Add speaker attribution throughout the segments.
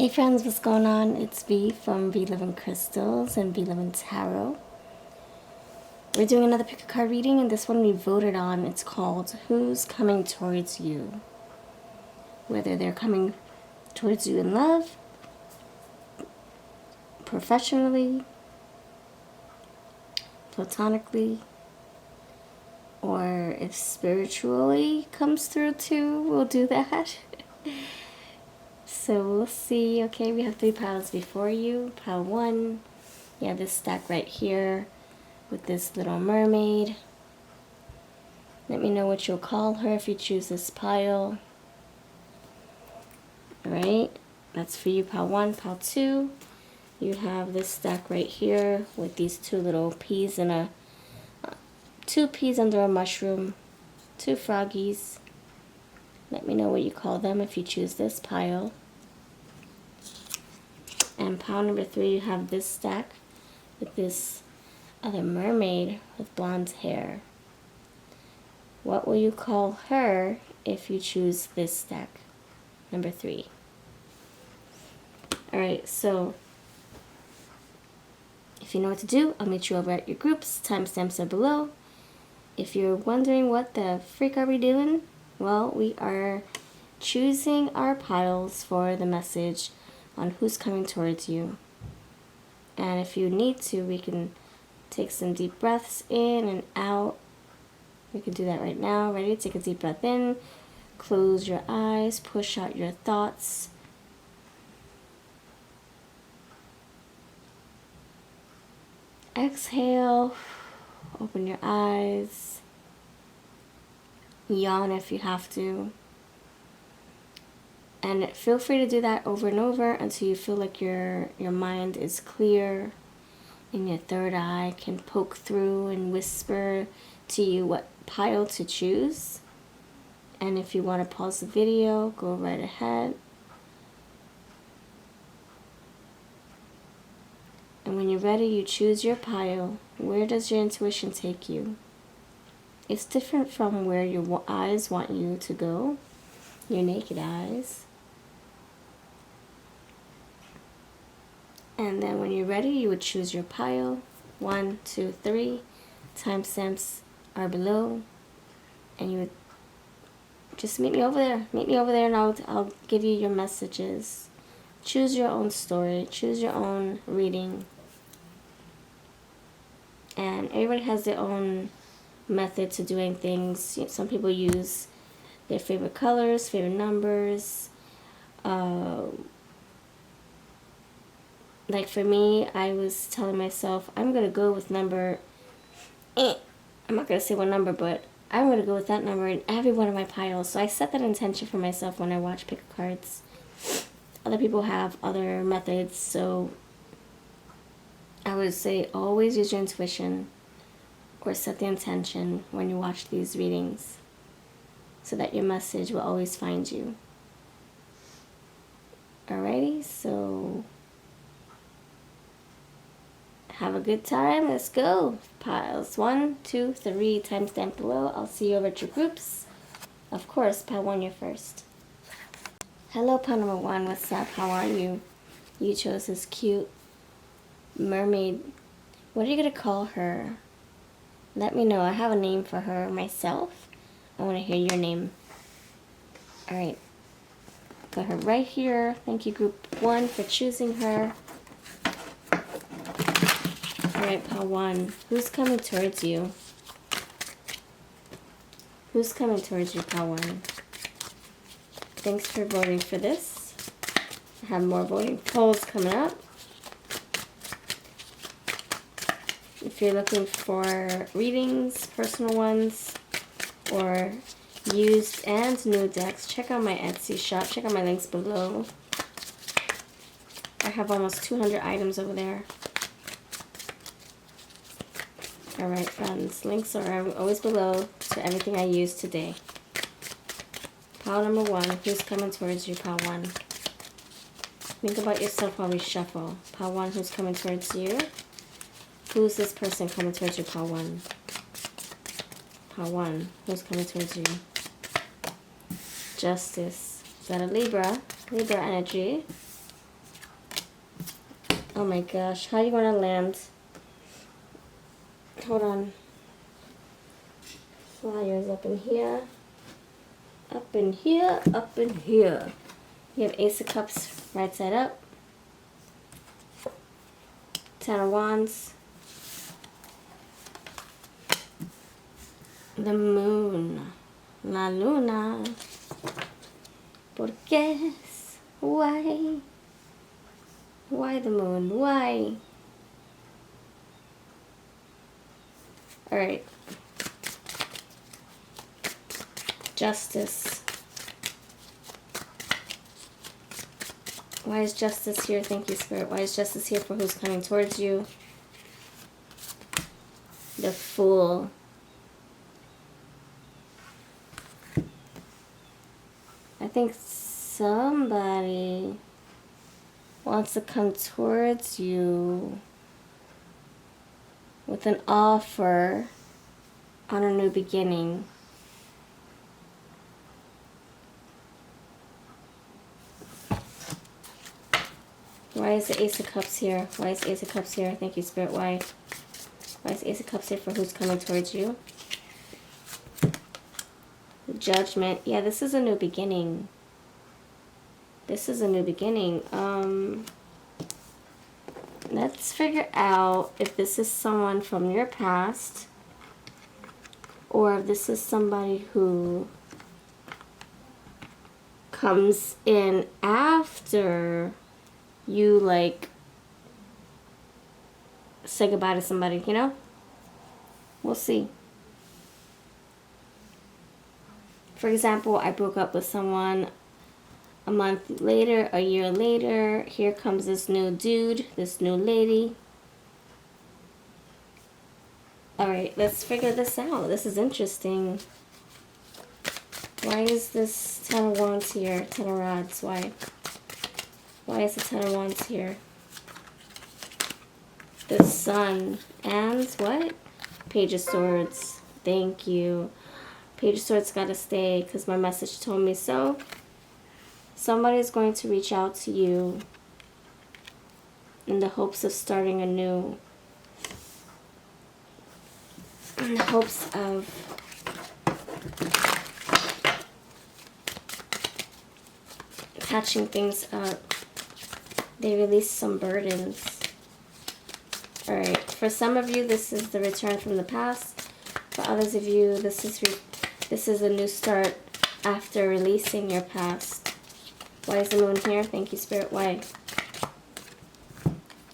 Speaker 1: Hey friends, what's going on? It's V from VLoveCrystals and VLoveTarot. We're doing another pick a card reading, and this one we voted on. It's called Who's Coming Towards You? Whether they're coming towards you in love, professionally, platonically, or if spiritually comes through too, we'll do that. So we'll see. Okay, we have 3 piles before you. Pile 1, you have this stack right here with this little mermaid. Let me know what you'll call her if you choose this pile. Alright, that's for you, pile 1. Pile 2, you have this stack right here with these 2 little peas in a 2 peas under a mushroom, 2 froggies. Let me know what you call them if you choose this pile. And pile number 3, you have this stack with this other mermaid with blonde hair. What will you call her if you choose this stack, number 3? Alright, so if you know what to do, I'll meet you over at your groups. Timestamps are below. If you're wondering what the freak are we doing, well, we are choosing our piles for the message on who's coming towards you. And if you need to, we can take some deep breaths in and out. We can do that right now. Ready? Take a deep breath in. Close your eyes. Push out your thoughts. Exhale. Open your eyes. Yawn if you have to. And feel free to do that over and over until you feel like your mind is clear and your third eye can poke through and whisper to you what pile to choose. And if you want to pause the video, go right ahead. And when you're ready, you choose your pile. Where does your intuition take you? It's different from where your eyes want you to go, your naked eyes. And then when you're ready, you would choose your pile. 1, 2, 3. Timestamps are below. And you would just meet me over there. Meet me over there and I'll give you your messages. Choose your own story. Choose your own reading. And everybody has their own method to doing things. Some people use their favorite colors, favorite numbers. Like for me, I was telling myself, I'm going to go with number, I'm not going to say what number, but I'm going to go with that number in every one of my piles. So I set that intention for myself when I watch pick cards. Other people have other methods, so I would say always use your intuition or set the intention when you watch these readings so that your message will always find you. Alrighty, so have a good time. Let's go. Piles 1, 2, 3, timestamp below. I'll see you over at your groups. Of course, pile 1, you're first. Hello, pile number 1. What's up? How are you? You chose this cute mermaid. What are you going to call her? Let me know. I have a name for her myself. I want to hear your name. Alright. Got her right here. Thank you, group 1, for choosing her. Alright, pile 1. Who's coming towards you? Who's coming towards you, pile 1? Thanks for voting for this. I have more voting polls coming up. If you're looking for readings, personal ones, or used and new decks, check out my Etsy shop. Check out my links below. I have almost 200 items over there. Alright friends, links are always below to everything I use today. Pile number 1, who's coming towards you, pile 1? Think about yourself while we shuffle. Pile 1, who's coming towards you? Who's this person coming towards you, pile 1? Pile 1, who's coming towards you? Justice. Is that a Libra? Libra energy. Oh my gosh, how do you want to land? Hold on. Flyers up in here. Up in here, up in here. You have Ace of Cups right side up. Ten of Wands. The Moon. La Luna. ¿Por qué? Why? Why the Moon? Why? Alright. Justice. Why is justice here? Thank you, Spirit. Why is justice here for who's coming towards you? The Fool. I think somebody wants to come towards you with an offer on a new beginning. Why is the Ace of Cups here? Why is Ace of Cups here? Thank you, Spirit. Why? Why is Ace of Cups here for who's coming towards you? The Judgment. Yeah, this is a new beginning. This is a new beginning. Let's figure out if this is someone from your past or if this is somebody who comes in after you, like, say goodbye to somebody, you know? We'll see. For example, I broke up with someone a month later, a year later. Here comes this new dude, this new lady. Alright, let's figure this out. This is interesting. Why is this Ten of Wands here? Ten of Rods, why? Why is the Ten of Wands here? The Sun. And what? Page of Swords. Thank you. Page of Swords gotta stay because my message told me so. Somebody's going to reach out to you in the hopes of starting anew. In the hopes of patching things up. They release some burdens. Alright, for some of you, this is the return from the past. For others of you, this is a new start after releasing your past. Why is the Moon here? Thank you, Spirit. Why?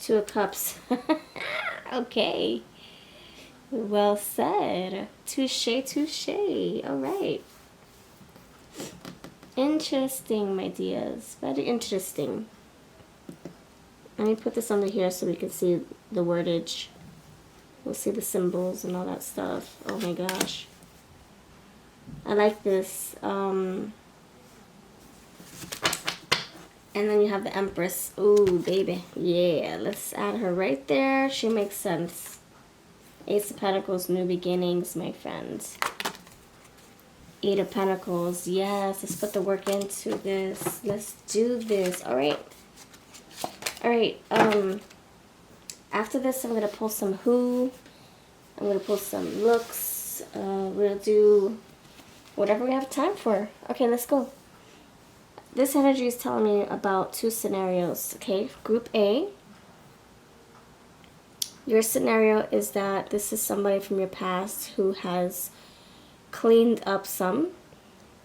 Speaker 1: Two of Cups. Okay. Well said. Touche, touche. Alright. Interesting, my dears. Very interesting. Let me put this under here so we can see the wordage. We'll see the symbols and all that stuff. Oh my gosh. I like this. And then you have the Empress. Ooh, baby. Yeah, let's add her right there. She makes sense. Ace of Pentacles, new beginnings, my friends. Eight of Pentacles. Yes, let's put the work into this. Let's do this. All right. All right. After this, I'm going to pull some Who. I'm going to pull some Looks. We'll do whatever we have time for. Okay, let's go. This energy is telling me about two scenarios, okay? Group A. Your scenario is that this is somebody from your past who has cleaned up some.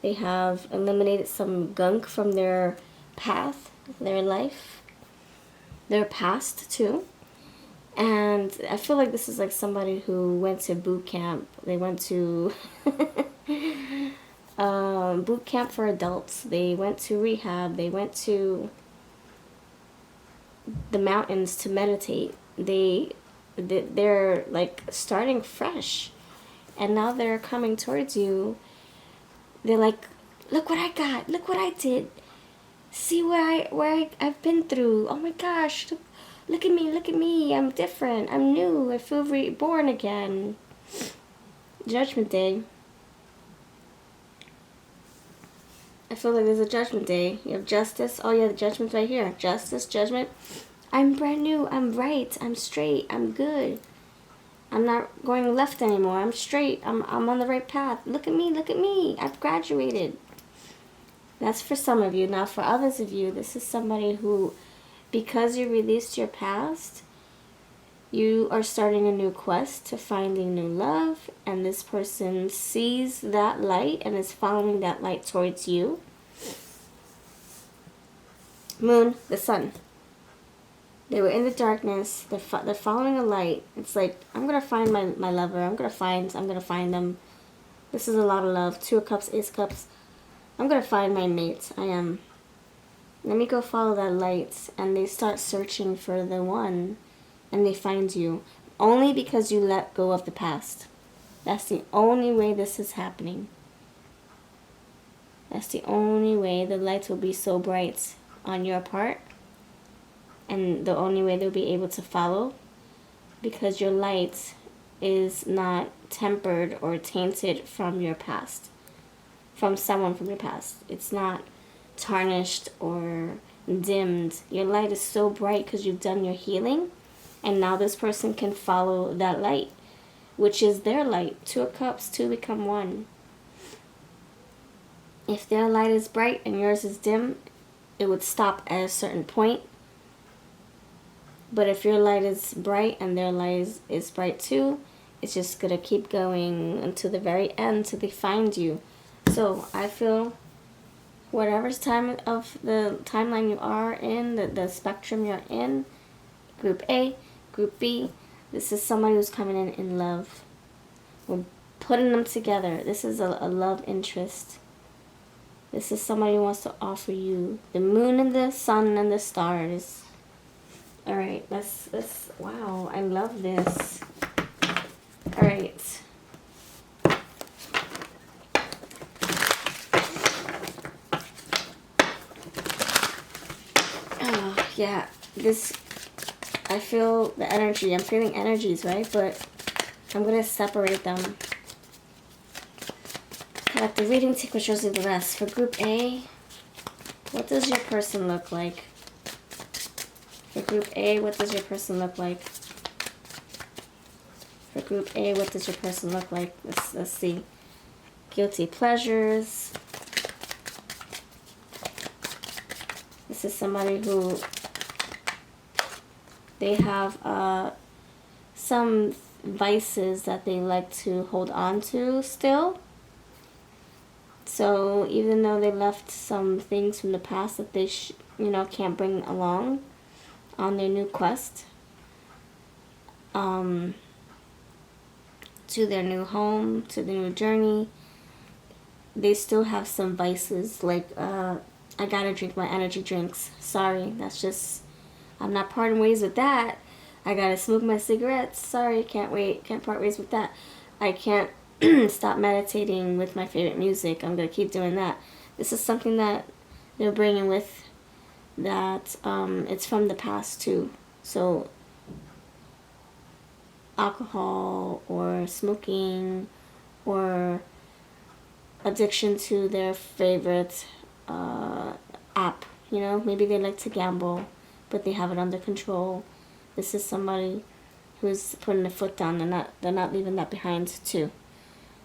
Speaker 1: They have eliminated some gunk from their path, their life, their past too. And I feel like this is like somebody who went to boot camp. They went to boot camp for adults. They went to rehab. They went to the mountains to meditate. They're like starting fresh, and now they're coming towards you. They're like, look what I got. Look what I did. See I've been through. Oh my gosh. Look at me. Look at me. I'm different. I'm new. I feel reborn again. Judgment Day. I feel like there's a Judgment Day. You have Justice. Oh yeah, the Judgment's right here. Justice, Judgment. I'm brand new. I'm right. I'm straight. I'm good. I'm not going left anymore. I'm straight. I'm on the right path. Look at me. Look at me. I've graduated. That's for some of you. Now for others of you, this is somebody who, because you released your past, you are starting a new quest to finding new love, and this person sees that light and is following that light towards you. Moon, the sun. They were in the darkness. They're following a light. It's like, I'm going to find my lover. I'm going to find them. This is a lot of love. 2 of Cups, Ace of Cups. I'm going to find my mate. I am. Let me go follow that light. And they start searching for the one. And they find you. Only because you let go of the past. That's the only way this is happening. That's the only way the lights will be so bright on your part. And the only way they'll be able to follow, because your light is not tempered or tainted from your past, from someone from your past. It's not tarnished or dimmed. Your light is so bright because you've done your healing, and now this person can follow that light, which is their light. 2 of Cups, 2 become 1. If their light is bright and yours is dim, it would stop at a certain point. But if your light is bright and their light is bright too, it's just going to keep going until the very end till they find you. So I feel whatever's time of the timeline you are in, the spectrum you're in, Group A, Group B, this is somebody who's coming in love. We're putting them together. This is a love interest. This is somebody who wants to offer you the moon and the sun and the stars. All right, let's, wow, I love this. All right. Oh, yeah, this, I feel the energy. I'm feeling energies, right? But I'm going to separate them. Collect the reading, take what shows you the rest. For Group A, what does your person look like? For Group A, what does your person look like? For Group A, what does your person look like? Let's see. Guilty pleasures. This is somebody who, they have some vices that they like to hold on to still. So even though they left some things from the past that they can't bring along on their new quest, to their new home, to their new journey, they still have some vices, like I gotta drink my energy drinks. Sorry, that's just, I'm not parting ways with that. I gotta smoke my cigarettes. Sorry, can't part ways with that. I can't stop meditating with my favorite music. I'm gonna keep doing that. This is something that they're bringing with that, it's from the past too. So alcohol or smoking or addiction to their favorite app. Maybe they like to gamble, but they have it under control. This is somebody who's putting their foot down. They're not leaving that behind too.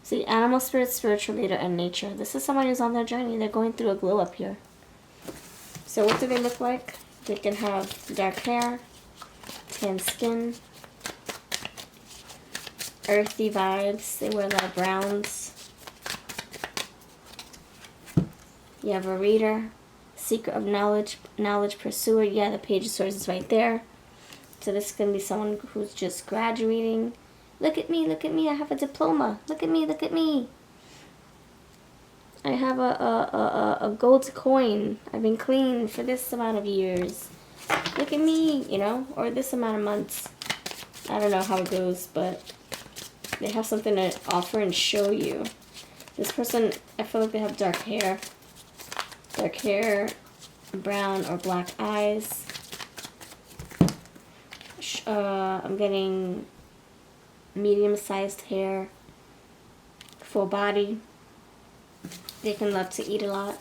Speaker 1: See, animal spirit, spiritual leader, and nature. This is somebody who's on their journey. They're going through a glow up here. So what do they look like? They can have dark hair, tan skin, earthy vibes. They wear a lot of browns. You have a reader, seeker of knowledge pursuer. Yeah, the Page of Swords is right there. So this is going to be someone who's just graduating. Look at me, I have a diploma. Look at me. I have a gold coin. I've been clean for this amount of years. Look at me, or this amount of months. I don't know how it goes, but they have something to offer and show you. This person, I feel like they have dark hair, brown or black eyes. I'm getting medium-sized hair, full body. They can love to eat a lot.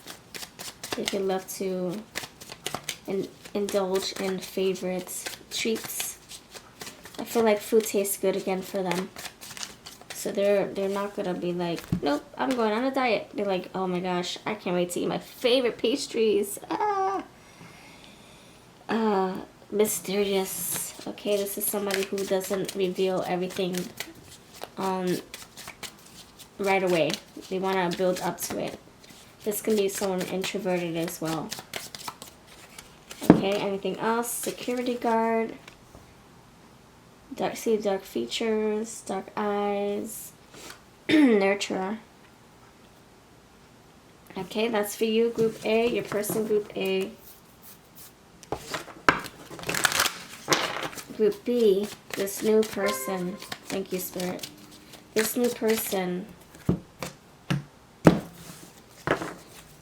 Speaker 1: They can love to indulge in favorite treats. I feel like food tastes good again for them. So they're not gonna be like, nope, I'm going on a diet. They're like, oh my gosh, I can't wait to eat my favorite pastries. Mysterious. Okay, this is somebody who doesn't reveal everything right away. They want to build up to it. This can be someone introverted as well. Okay, anything else? Security guard. Dark features, dark eyes. Nurturer. Okay, that's for you, Group A. Your person, Group A. Group B, this new person. Thank you, Spirit. This new person.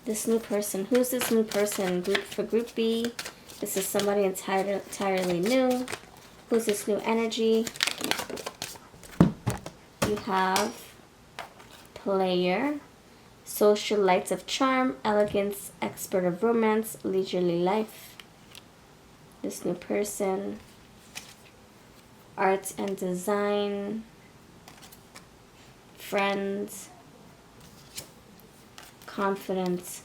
Speaker 1: This new person. Who's this new person? For Group B, this is somebody entirely new. Who's this new energy? You have player, social lights of charm, elegance, expert of romance, leisurely life. This new person. Art and design, friends, confidence.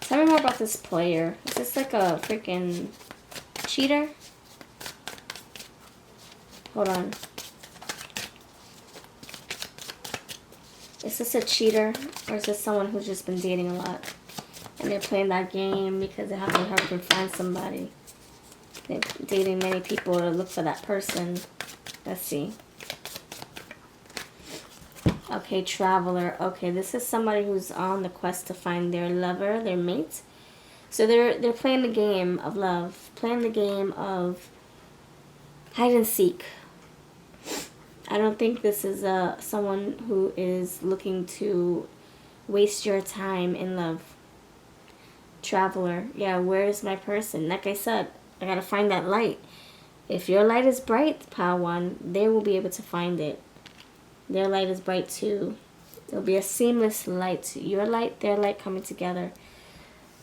Speaker 1: Tell me more about this player. Is this like a freaking cheater? Hold on. Is this a cheater, or is this someone who's just been dating a lot? And they're playing that game because they have to help them find somebody. They're dating many people to look for that person. Let's see. Okay, traveler. Okay, this is somebody who's on the quest to find their lover, their mate. So they're playing the game of love, playing the game of hide and seek. I don't think this is someone who is looking to waste your time in love. Traveler. Yeah, where's my person? Like I said, I gotta find that light. If your light is bright, Pile 1, they will be able to find it. Their light is bright too. It'll be a seamless light. Your light, their light coming together.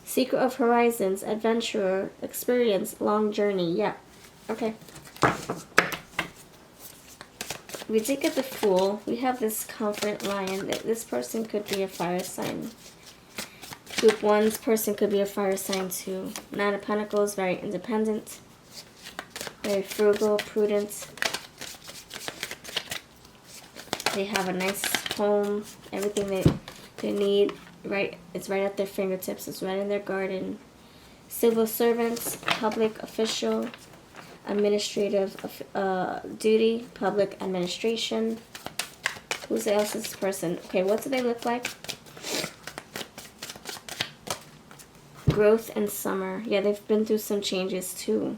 Speaker 1: Secret of horizons, adventurer, experience, long journey. Yeah. Okay. We did get the Fool. We have this Confident Lion. This person could be a fire sign. Group 1's person could be a fire sign too. Nine of Pentacles, very independent. Very frugal, prudent. They have a nice home. Everything they need, right? It's right at their fingertips. It's right in their garden. Civil servants, public official, administrative duty, public administration. Who else is this person? Okay, what do they look like? Growth and summer. Yeah, they've been through some changes too.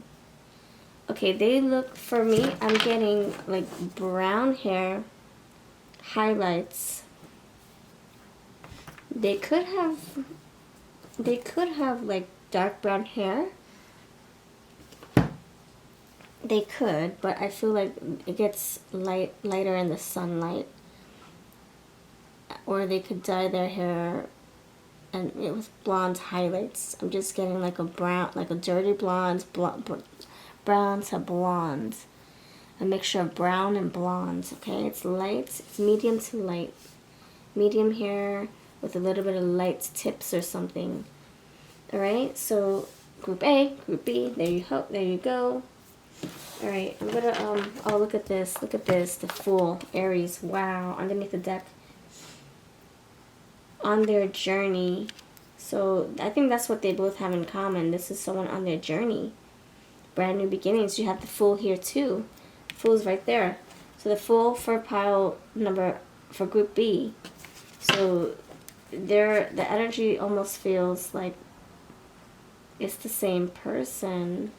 Speaker 1: Okay, they look, for me, I'm getting like brown hair, highlights. They could have like dark brown hair. They could, but I feel like it gets lighter in the sunlight. Or they could dye their hair and it was blonde highlights. I'm just getting like a brown, like a dirty blonde, brown to blonde. A mixture of brown and blonde, okay? It's light, it's medium to light. Medium hair with a little bit of light tips or something. Alright, so Group A, Group B, there you go. Alright, I'm gonna, oh, look at this, the Fool, Aries, wow, underneath the deck. On their journey. So I think that's what they both have in common. This is someone on their journey. Brand new beginnings. You have the Fool here too. Fool's right there. So the Fool for for Group B. So the energy almost feels like it's the same person.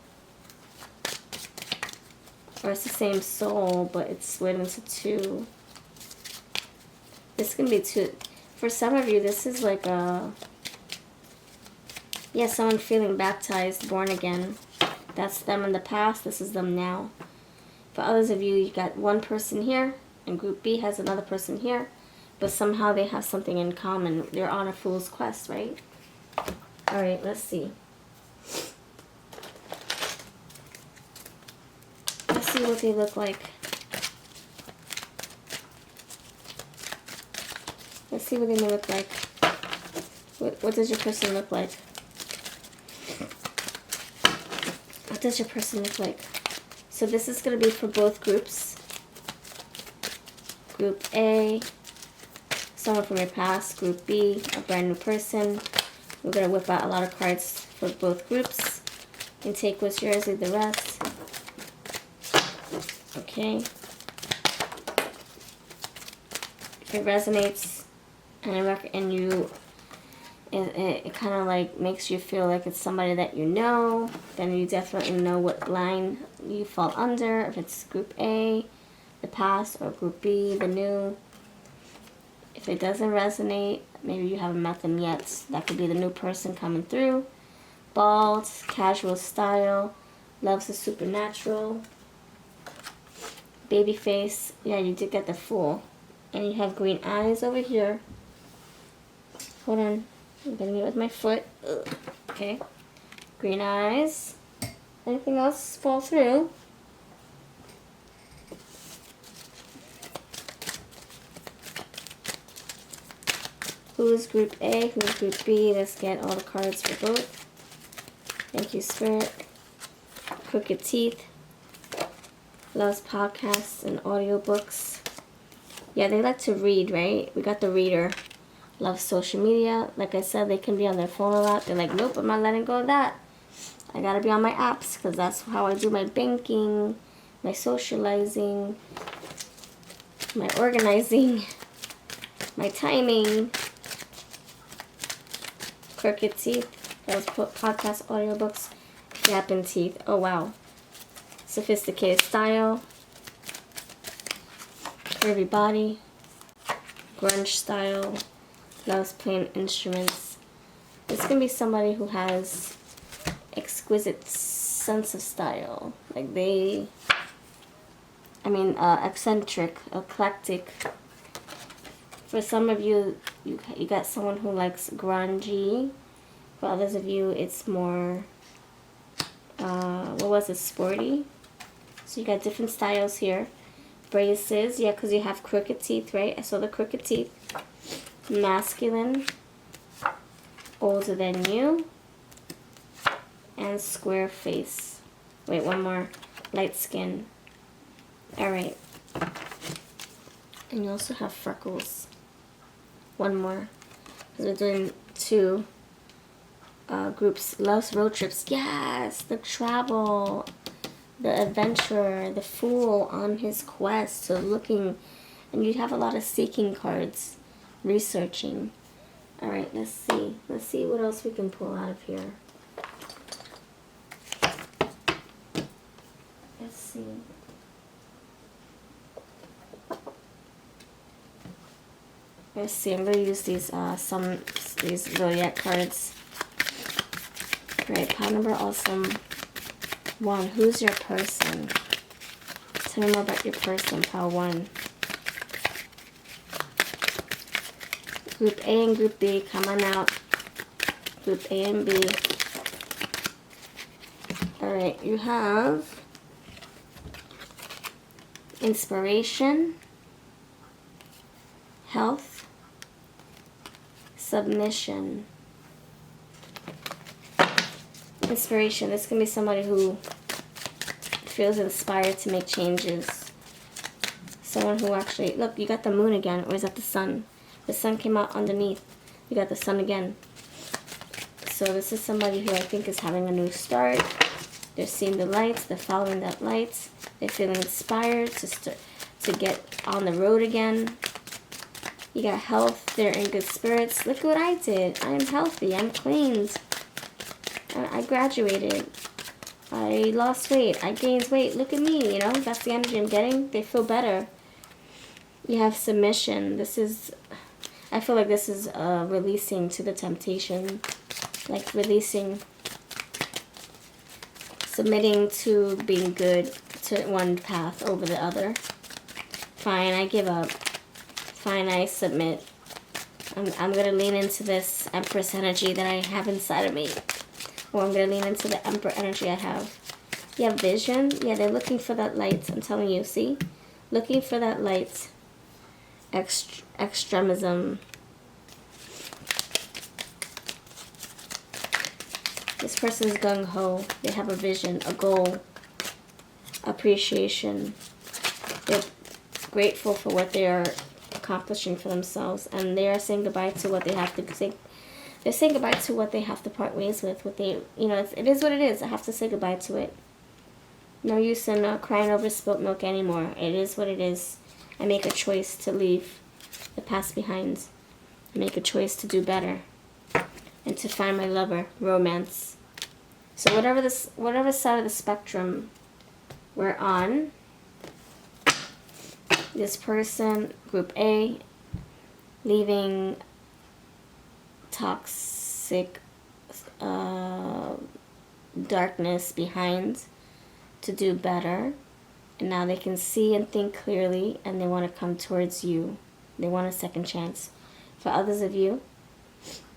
Speaker 1: Or it's the same soul, but it's split into two. This can be two. For some of you, this is like someone feeling baptized, born again. That's them in the past, this is them now. For others of you, you got one person here, and Group B has another person here. but somehow they have something in common. They're on a fool's quest, right? All right, let's see. Let's see what they look like. Let's see what they may look like. What does your person look like? What does your person look like? So this is going to be for both groups. Group A, someone from your past. Group B, a brand new person. We're going to whip out a lot of cards for both groups. And take what's yours, leave the rest. Okay. If it resonates and you, it kind of like makes you feel like it's somebody that you know, then you definitely know what line you fall under. If it's Group A, the past, or Group B, the new. If it doesn't resonate, maybe you haven't met them yet. That could be the new person coming through. Bald, casual style, loves the supernatural. Baby face, yeah, you did get the Fool. And you have green eyes over here. Hold on, I'm getting it with my foot. Ugh. Okay, green eyes. Anything else fall through? Who's Group A? Who's Group B? Let's get all the cards for both. Thank you, Spirit. Crooked teeth. Loves podcasts and audiobooks. Yeah, they like to read, right? We got the reader. Loves social media. Like I said, they can be on their phone a lot. They're like, nope, I'm not letting go of that. I gotta be on my apps because that's how I do my banking, my socializing, my organizing, my timing. Crooked teeth. Those podcast audiobooks. Yapping teeth. Oh, wow. Sophisticated style. Curvy body. Grunge style. Loves playing instruments. It's going to be somebody who has exquisite sense of style. Like eccentric, eclectic. For some of you, you got someone who likes grungy. For others of you, it's more, sporty. So you got different styles here. Braces, yeah, because you have crooked teeth, right? I saw the crooked teeth. Masculine. Older than you. And square face. Wait, one more. Light skin. Alright. And you also have freckles. One more. Because we're doing two groups. Loves road trips. Yes! The travel. The adventurer. The fool on his quest. So looking. And you'd have a lot of seeking cards. Researching. Alright, let's see. Let's see what else we can pull out of here. Let's see. Let's see, I'm going to use these zodiac cards. Great, pile number awesome. 1, who's your person? Tell me more about your person, pile 1. Group A and Group B, come on out. Group A and B. Alright, you have inspiration, health, submission. Inspiration. This can be somebody who feels inspired to make changes. Someone who actually... Look, you got the moon again. Or is that the sun? The sun came out underneath. You got the sun again. So this is somebody who I think is having a new start. They're seeing the lights. They're following that light. They're feeling inspired to get on the road again. You got health. They're in good spirits. Look what I did. I am healthy. I'm cleaned. I graduated. I lost weight. I gained weight. Look at me, you know. That's the energy I'm getting. They feel better. You have submission. This is... I feel like this is releasing to the temptation. Like releasing... Submitting to being good to one path over the other. Fine, I give up. Fine, I submit. I'm going to lean into this Empress energy that I have inside of me. Or I'm going to lean into the Emperor energy I have. You have vision. Yeah, they're looking for that light. I'm telling you, see? Looking for that light. Extremism. This person is gung-ho. They have a vision, a goal, appreciation. They're grateful for what they are accomplishing for themselves, and they are saying goodbye to what they have to say. They're saying goodbye to what they have to part ways with. What they, you know, it is what it is. I have to say goodbye to it. No use in crying over spilt milk anymore. It is what it is. I make a choice to leave the past behind. I make a choice to do better and to find my lover, romance. So whatever side of the spectrum we're on, this person, group A, leaving toxic darkness behind to do better, and now they can see and think clearly, and they want to come towards you. They want a second chance. For others of you,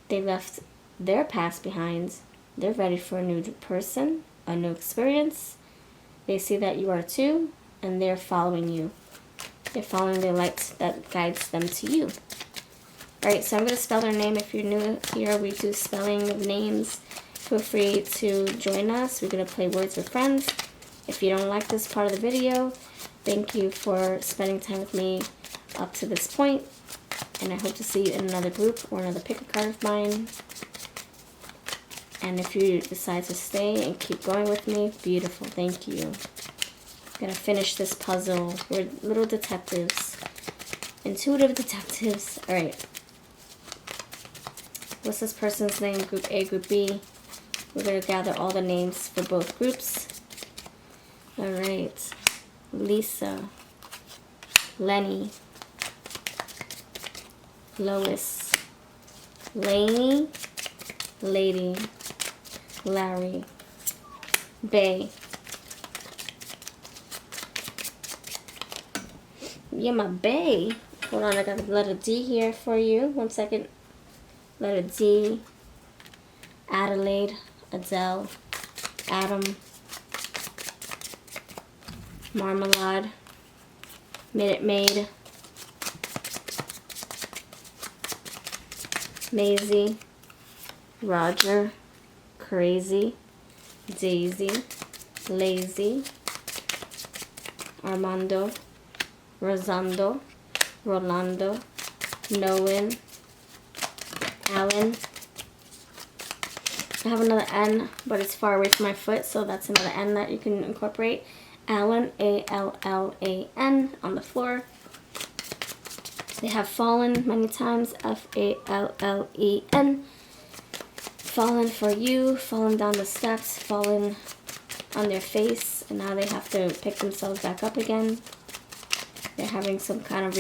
Speaker 1: they left their past behind. They're ready for a new person, a new experience. They see that you are too, and they're following you. They're following the light that guides them to you. Alright, so I'm going to spell their name. If you're new here, we do spelling of names. Feel free to join us. We're going to play words with friends. If you don't like this part of the video, thank you for spending time with me up to this point. And I hope to see you in another group or another pick-a-card of mine. And if you decide to stay and keep going with me, beautiful. Thank you. I'm going to finish this puzzle. We're little detectives. Intuitive detectives. Alright. What's this person's name? Group A, Group B. We're going to gather all the names for both groups. Alright. Lisa. Lenny. Lois. Lainey. Lady. Larry. Bay. Yeah, my Bay. Hold on, I got the letter D here for you. 1 second. Letter D. Adelaide. Adele. Adam. Marmalade. Minute Maid. Maisie. Roger. Crazy. Daisy. Lazy. Armando. Rosando. Rolando. Noen. Alan. I have another N, but it's far away from my foot, so that's another N that you can incorporate. Alan, A-L-L-A-N, on the floor. They have fallen many times, F-A-L-L-E-N. Fallen for you, fallen down the steps, fallen on their face, and now they have to pick themselves back up again. They're having some kind of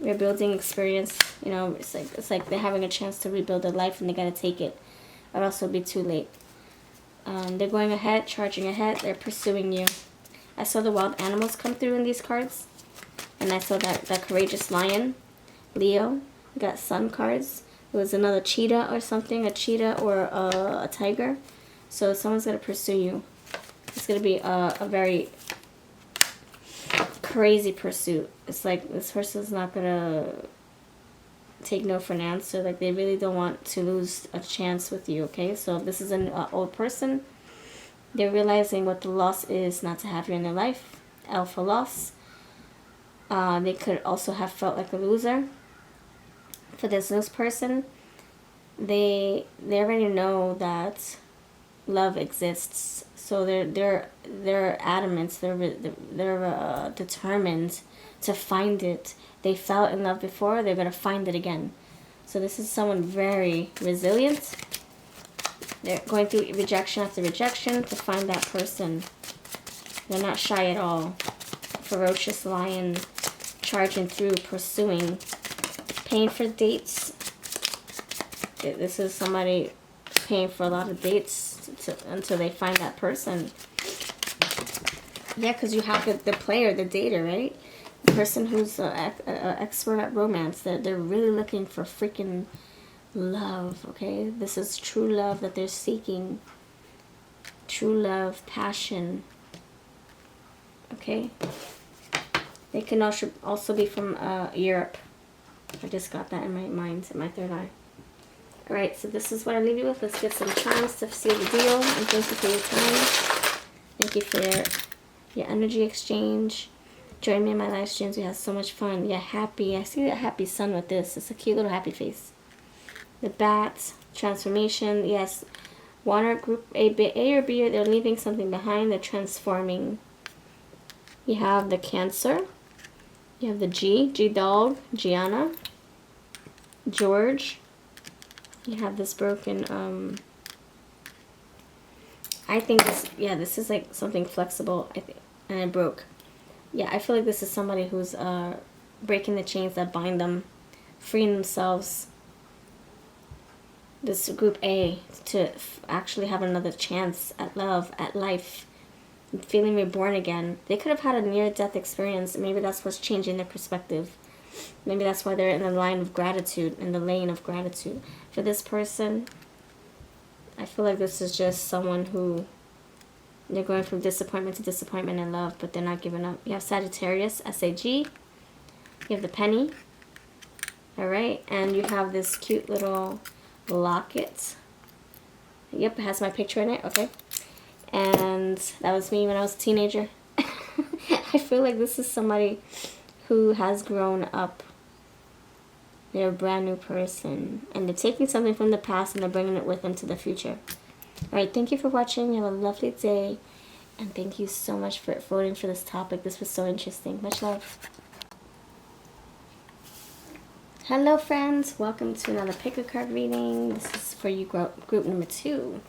Speaker 1: rebuilding experience. You know, it's like they're having a chance to rebuild their life, and they gotta take it, or else it'll be too late. They're going ahead, charging ahead. They're pursuing you. I saw the wild animals come through in these cards, and I saw that courageous lion, Leo. We got sun cards. It was another cheetah or something, a cheetah or a tiger. So someone's gonna pursue you. It's gonna be a very crazy pursuit. It's like this person's not gonna take no for an answer. Like, they really don't want to lose a chance with you, okay? So if this is an old person, they're realizing what the loss is not to have you in their life. L for loss. They could also have felt like a loser. For this news person, they already know that love exists. So they're adamant. They're determined to find it. They fell in love before, they're going to find it again. So this is someone very resilient. They're going through rejection after rejection to find that person. They're not shy at all. Ferocious lion charging through, pursuing. Paying for dates. This is somebody paying for a lot of dates until they find that person. Yeah, because you have the player, the dater, right? person who's an expert at romance. They're really looking for freaking love, okay? This is true love that they're seeking. True love, passion, okay? They can also be from Europe. I just got that in my mind, in my third eye. Alright, so this is what I leave you with. Let's get some charms to seal the deal. And thank you for your time. Thank you for your energy exchange. Join me in my live streams. We have so much fun. You're happy. I see that happy sun with this. It's a cute little happy face. The bats, transformation. Yes, water group A or B. They're leaving something behind. They're transforming. You have the Cancer. You have the G dog, Gianna, George. You have this broken, I think this, yeah, this is like something flexible, I think, and it broke. Yeah, I feel like this is somebody who's breaking the chains that bind them, freeing themselves. This group A, to actually have another chance at love, at life, feeling reborn again. They could have had a near-death experience. Maybe that's what's changing their perspective. Maybe that's why they're in the line of gratitude, in the lane of gratitude. For this person, I feel like this is just someone who, they're going from disappointment to disappointment in love, but they're not giving up. You have Sagittarius, S-A-G. You have the Penny. Alright, and you have this cute little locket. Yep, it has my picture in it, okay. And that was me when I was a teenager. I feel like this is somebody who has grown up. They're a brand new person. And they're taking something from the past and they're bringing it with them to the future. Alright, thank you for watching. You have a lovely day. And thank you so much for voting for this topic. This was so interesting. Much love. Hello friends. Welcome to another pick a card reading. This is for you group number 2.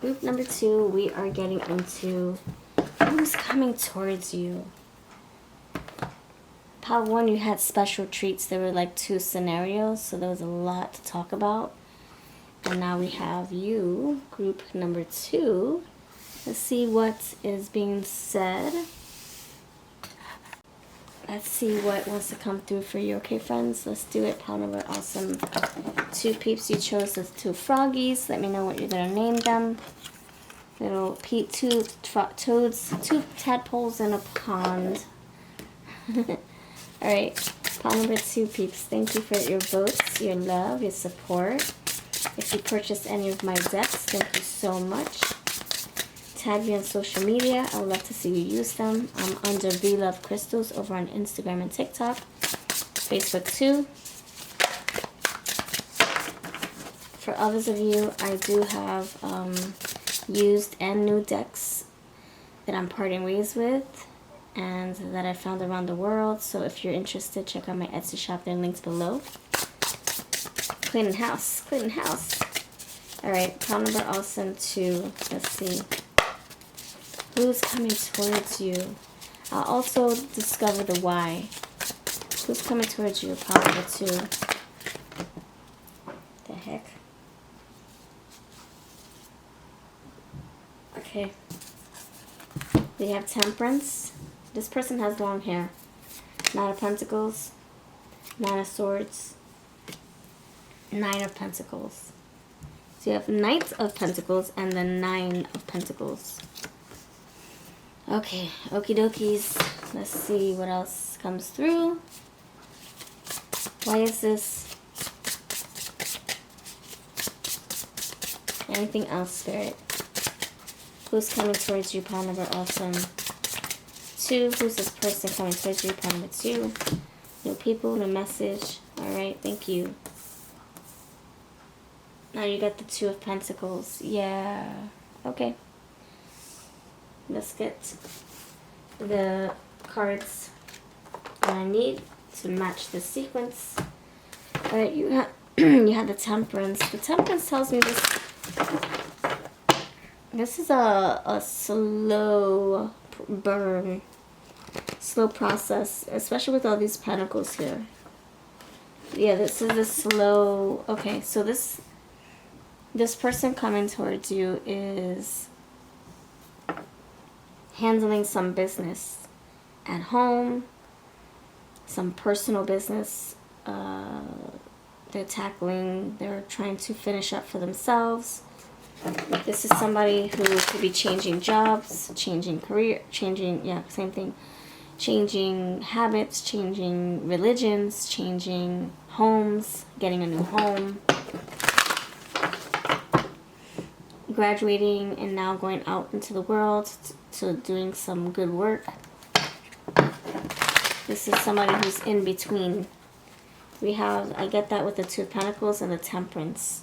Speaker 1: Group number 2, we are getting into who's coming towards you. Pile 1, you had special treats. There were like 2 scenarios, so there was a lot to talk about. And now we have you, group number 2. Let's see what is being said. Let's see what wants to come through for you. Okay, friends, let's do it. Pile number awesome. 2 peeps. You chose the 2 froggies. Let me know what you're going to name them. Little toads, 2 tadpoles in a pond. Alright, pile number 2, peeps. Thank you for your votes, your love, your support. If you purchased any of my decks, thank you so much. Tag me on social media. I would love to see you use them. I'm under VLoveCrystals over on Instagram and TikTok. Facebook too. For others of you, I do have used and new decks that I'm parting ways with and that I found around the world. So if you're interested, check out my Etsy shop. There are links below. Cleaning house. Cleaning house. Alright, pile number awesome 2. Let's see. Who's coming towards you? I'll also discover the why. Who's coming towards you? Pile number 2. The heck? Okay. We have Temperance. This person has long hair. Knight of Pentacles. 9 of Swords. 9 of Pentacles. So you have Knight of Pentacles and the 9 of Pentacles. Okay, okie dokies. Let's see what else comes through. Why is this? Anything else, Spirit? Who's coming towards you? Pile number awesome 2. Who's this person coming towards you? Pile number 2. New people, new message. Alright, thank you. Now you got the 2 of Pentacles. Yeah. Okay. Let's get the cards that I need to match the sequence. Alright, you have you had the Temperance. The Temperance tells me this is a slow burn, slow process, especially with all these pentacles here. Yeah, this is a slow. Okay, so this person coming towards you is handling some business at home, some personal business they're tackling. They're trying to finish up for themselves. This is somebody who could be changing jobs, changing career, changing, yeah, same thing. Changing habits, changing religions, changing homes, getting a new home. Graduating and now going out into the world to doing some good work. This is somebody who's in between. We have, I get that with the Two of Pentacles and the Temperance.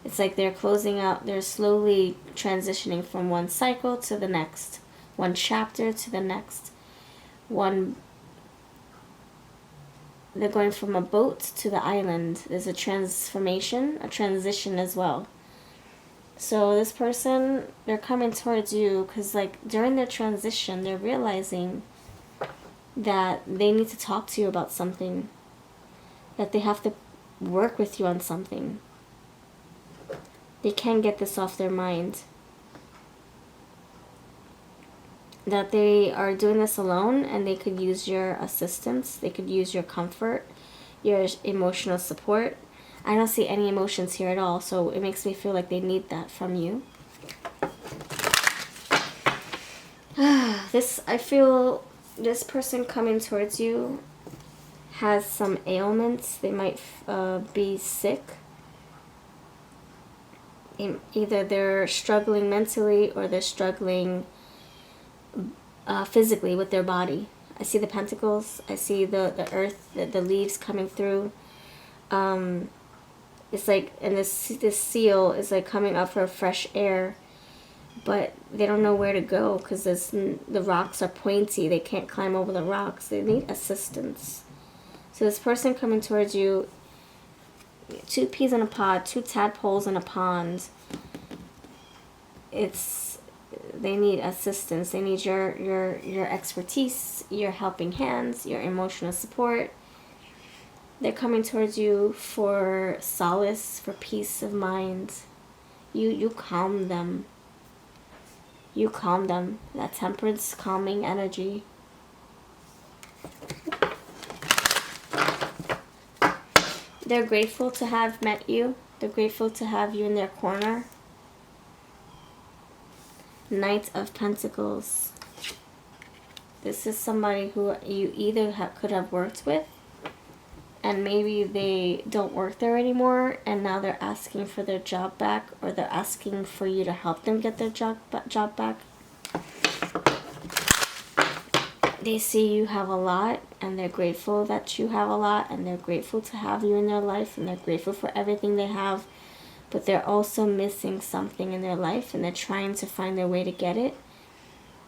Speaker 1: It's like they're closing out, they're slowly transitioning from one cycle to the next, one chapter to the next. They're going from a boat to the island. There's a transformation, a transition as well. So this person, they're coming towards you because like during their transition, they're realizing that they need to talk to you about something, that they have to work with you on something. They can't get this off their mind. That they are doing this alone and they could use your assistance. They could use your comfort, your emotional support. I don't see any emotions here at all, so it makes me feel like they need that from you. I feel this person coming towards you has some ailments. They might be sick. Either they're struggling mentally or they're struggling physically with their body. I see the pentacles. I see the earth, the leaves coming through. It's like, and this seal is like coming up for fresh air, but they don't know where to go because the rocks are pointy. They can't climb over the rocks. They need assistance. So this person coming towards you, 2 peas in a pod, 2 tadpoles in a pond. They need assistance. They need your expertise, your helping hands, your emotional support. They're coming towards you for solace, for peace of mind. You calm them. You calm them. That temperance, calming energy. They're grateful to have met you. They're grateful to have you in their corner. Knight of Pentacles. This is somebody who you either could have worked with, and maybe they don't work there anymore, and now they're asking for their job back, or they're asking for you to help them get their job back. They see you have a lot, and they're grateful that you have a lot, and they're grateful to have you in their life, and they're grateful for everything they have, but they're also missing something in their life, and they're trying to find their way to get it.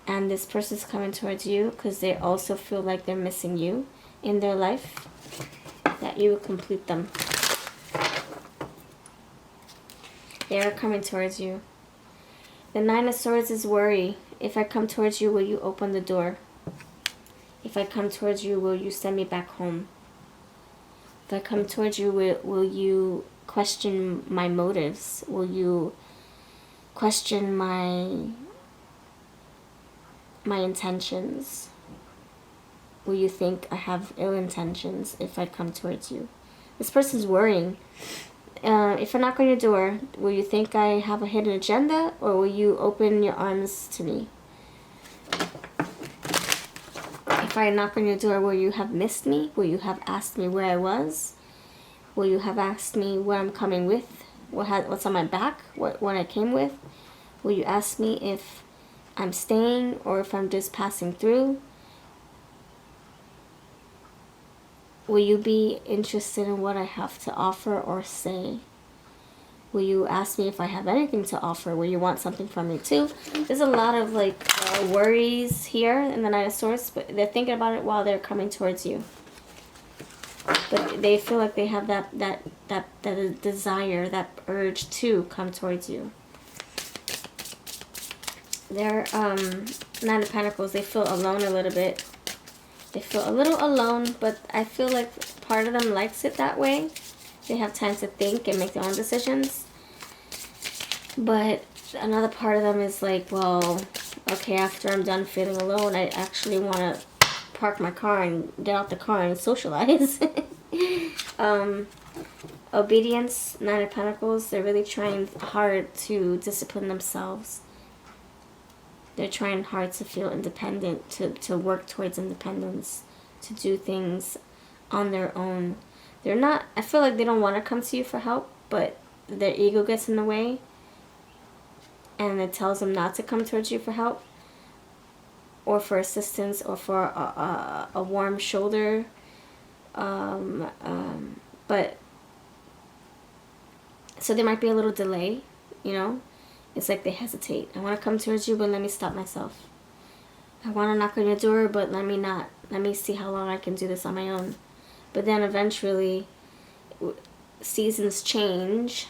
Speaker 1: And this person's coming towards you because they also feel like they're missing you in their life, that you will complete them. They are coming towards you. The 9 of Swords is worry. If I come towards you, will you open the door? If I come towards you, will you send me back home? If I come towards you, will you question my motives? Will you question my intentions? Will you think I have ill intentions if I come towards you? This person's worrying. If I knock on your door, will you think I have a hidden agenda, or will you open your arms to me? If I knock on your door, will you have missed me? Will you have asked me where I was? Will you have asked me where I'm coming with? What's on my back? What I came with? Will you ask me if I'm staying or if I'm just passing through? Will you be interested in what I have to offer or say? Will you ask me if I have anything to offer? Will you want something from me too? There's a lot of worries here in the 9 of Swords, but they're thinking about it while they're coming towards you. But they feel like they have that desire, that urge to come towards you. They're 9 of Pentacles. They feel alone a little bit. They feel a little alone, but I feel like part of them likes it that way. They have time to think and make their own decisions. But another part of them is like, well, okay, after I'm done feeling alone, I actually want to park my car and get out the car and socialize. Obedience, Nine of Pentacles. They're really trying hard to discipline themselves. They're trying hard to feel independent, to work towards independence, to do things on their own. They're not, I feel like they don't want to come to you for help, but their ego gets in the way and it tells them not to come towards you for help or for assistance or for a warm shoulder. But so there might be a little delay, you know. It's like they hesitate. I want to come towards you, but let me stop myself. I want to knock on your door, but let me not. Let me see how long I can do this on my own. But then eventually, seasons change,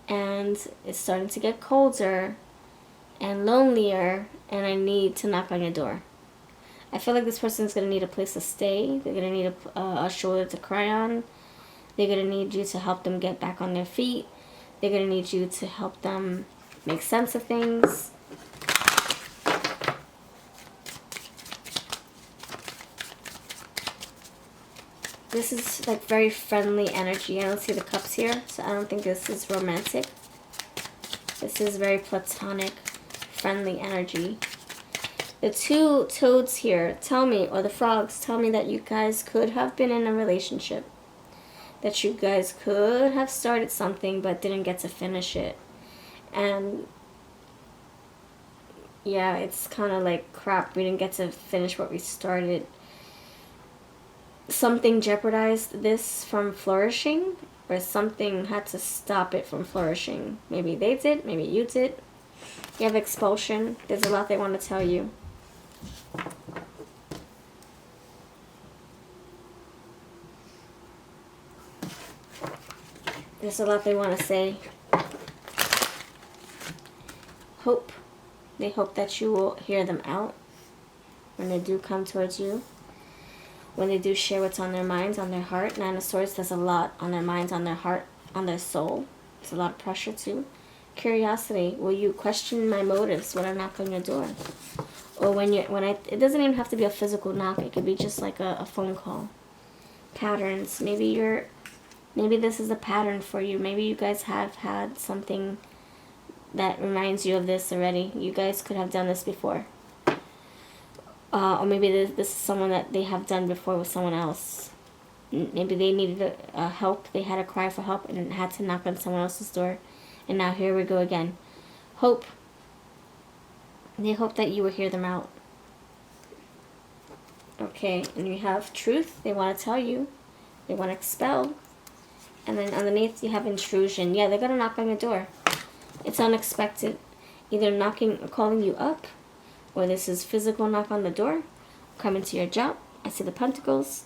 Speaker 1: and it's starting to get colder and lonelier, and I need to knock on your door. I feel like this person's going to need a place to stay. They're going to need a shoulder to cry on. They're going to need you to help them get back on their feet. They're going to need you to help them make sense of things. This is like very friendly energy. I don't see the cups here, so I don't think this is romantic. This is very platonic, friendly energy. The two toads here tell me, or the frogs tell me, that you guys could have been in a relationship. That you guys could have started something but didn't get to finish it. And yeah, it's kind of like, crap, we didn't get to finish what we started. Something jeopardized this from flourishing, or something had to stop it from flourishing. Maybe they did, maybe you did. You have expulsion. There's a lot they want to tell you. There's a lot they want to say. Hope. They hope that you will hear them out when they do come towards you. When they do share what's on their minds, on their heart. Nine of Swords does a lot on their minds, on their heart, on their soul. It's a lot of pressure too. Curiosity. Will you question my motives when I knock on your door? Or it doesn't even have to be a physical knock. It could be just like a phone call. Patterns. Maybe this is a pattern for you. Maybe you guys have had something that reminds you of this already. You guys could have done this before. Or maybe this is someone that they have done before with someone else. Maybe they needed help. They had a cry for help and had to knock on someone else's door. And now here we go again. Hope. They hope that you will hear them out. Okay, and you have truth. They want to tell you. They want to expel. And then underneath you have intrusion. Yeah, they're going to knock on your door. It's unexpected. Either knocking or calling you up, or this is physical knock on the door, coming to your job. I see the Pentacles.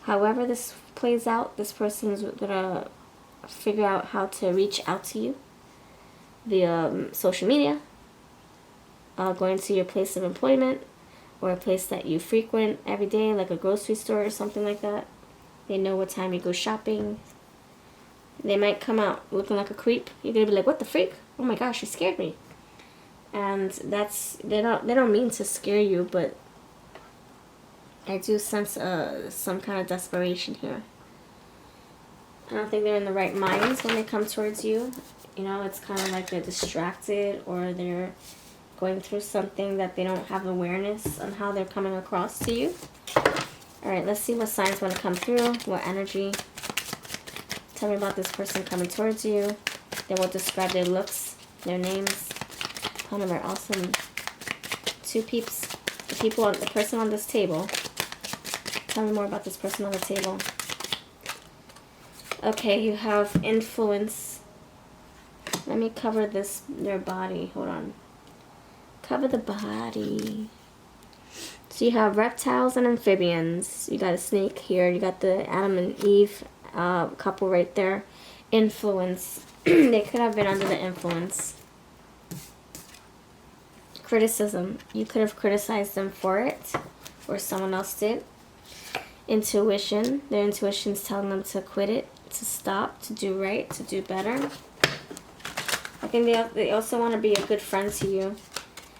Speaker 1: However this plays out, this person is going to figure out how to reach out to you via social media, going to your place of employment, or a place that you frequent every day, like a grocery store or something like that. They know what time you go shopping. They might come out looking like a creep. You're going to be like, what the freak? Oh my gosh, you scared me. And they don't mean to scare you, but I do sense some kind of desperation here. I don't think they're in the right minds when they come towards you. You know, it's kind of like they're distracted, or they're going through something that they don't have awareness on how they're coming across to you. Alright, let's see what signs want to come through, what energy. Tell me about this person coming towards you. They will describe their looks, their names. Tell me about awesome. Two peeps. The person on this table. Tell me more about this person on the table. Okay, you have influence. Let me cover their body. Hold on. Cover the body. So you have reptiles and amphibians. You got a snake here. You got the Adam and Eve couple right there. Influence. They could have been under the influence. Criticism. You could have criticized them for it, or someone else did. Intuition. Their intuition's telling them to quit it, to stop, to do right, to do better. I think they also want to be a good friend to you.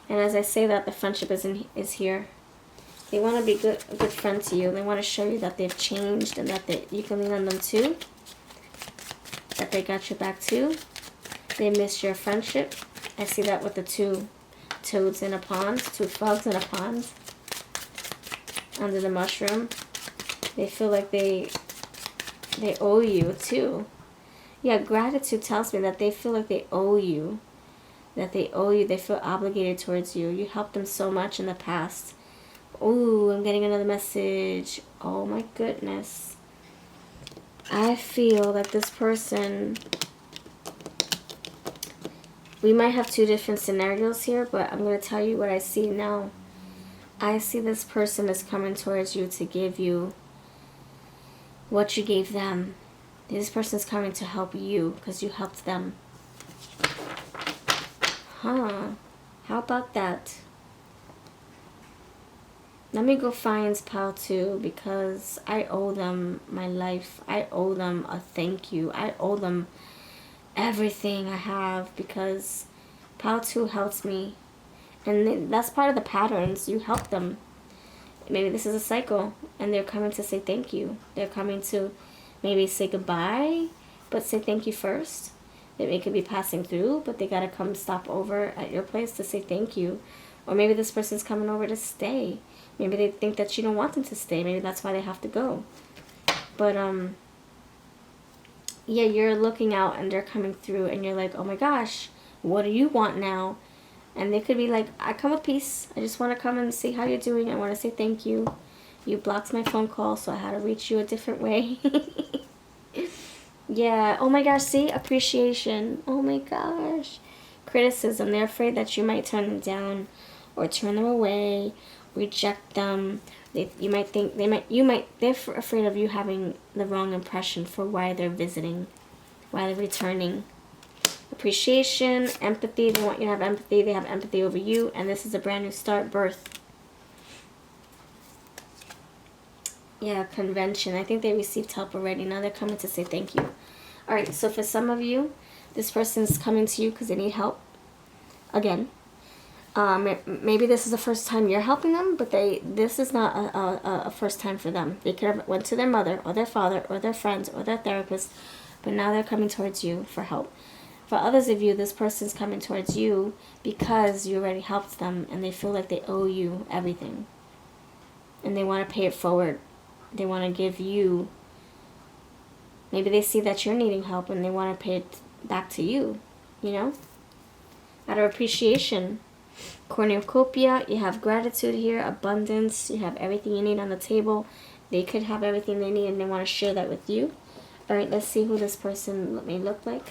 Speaker 1: And as I say that, the friendship is here. They want to be a good friend to you. They want to show you that they've changed and that you can lean on them too. That they got your back too. They miss your friendship. I see that with the two toads in a pond, two frogs in a pond under the mushroom. They feel like they owe you too. Yeah, gratitude tells me that they feel like they owe you. That they owe you. They feel obligated towards you. You helped them so much in the past. Ooh, I'm getting another message. Oh my goodness. I feel that this person... We might have two different scenarios here, but I'm going to tell you what I see now. I see this person is coming towards you to give you what you gave them. This person is coming to help you because you helped them. Huh. How about that? Let me go find Pile 2 because I owe them my life. I owe them a thank you. I owe them everything I have because Pile 2 helps me. And that's part of the patterns. You help them. Maybe this is a cycle and they're coming to say thank you. They're coming to maybe say goodbye, but say thank you first. They could be passing through, but they got to come stop over at your place to say thank you. Or maybe this person's coming over to stay. Maybe they think that you don't want them to stay. Maybe that's why they have to go. But, yeah, you're looking out and they're coming through and you're like, oh my gosh, what do you want now? And they could be like, I come with peace. I just want to come and see how you're doing. I want to say thank you. You blocked my phone call, so I had to reach you a different way. Yeah. Oh my gosh, see? Appreciation. Oh my gosh. Criticism. They're afraid that you might turn them down or turn them away, reject them. They're afraid of you having the wrong impression for why they're visiting, why they're returning. Appreciation, empathy. They want you to have empathy. They have empathy over you, and this is a brand new start, birth. Yeah, convention. I think they received help already. Now they're coming to say thank you. All right, so for some of you, this person's coming to you because they need help. Again, maybe this is the first time you're helping them, but this is not a first time for them. They could have went to their mother or their father or their friends or their therapist, but now they're coming towards you for help. For others of you, this person's coming towards you because you already helped them and they feel like they owe you everything. And they want to pay it forward. They want to give you, maybe they see that you're needing help and they want to pay it back to you, you know? Out of appreciation. Cornucopia, you have gratitude here, abundance, you have everything you need on the table. They could have everything they need and they want to share that with you. All right, let's see who this person may look like.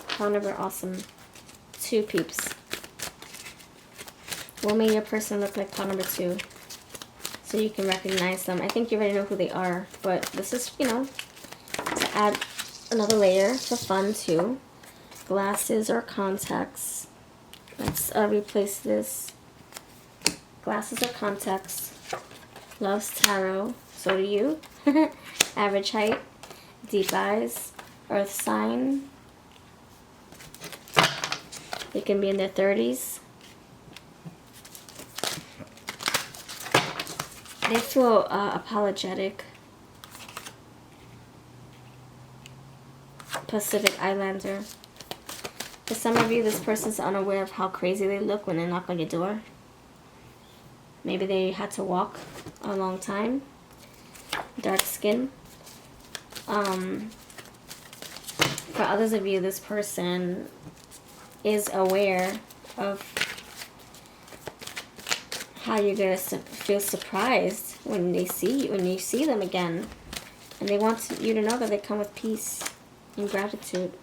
Speaker 1: Pile number awesome. 2 peeps. What may your person look like, pile number 2? So you can recognize them. I think you already know who they are, but this is, you know, to add another layer to fun too. Glasses or contacts. Let's replace this. Glasses or contacts. Loves tarot. So do you. Average height. Deep eyes. Earth sign. They can be in their 30s. They feel apologetic. Pacific Islander. For some of you, this person's unaware of how crazy they look when they knock on your door. Maybe they had to walk a long time. Dark skin. For others of you, this person is aware of how you're going to feel surprised when you see them again. And they want you to know that they come with peace and gratitude.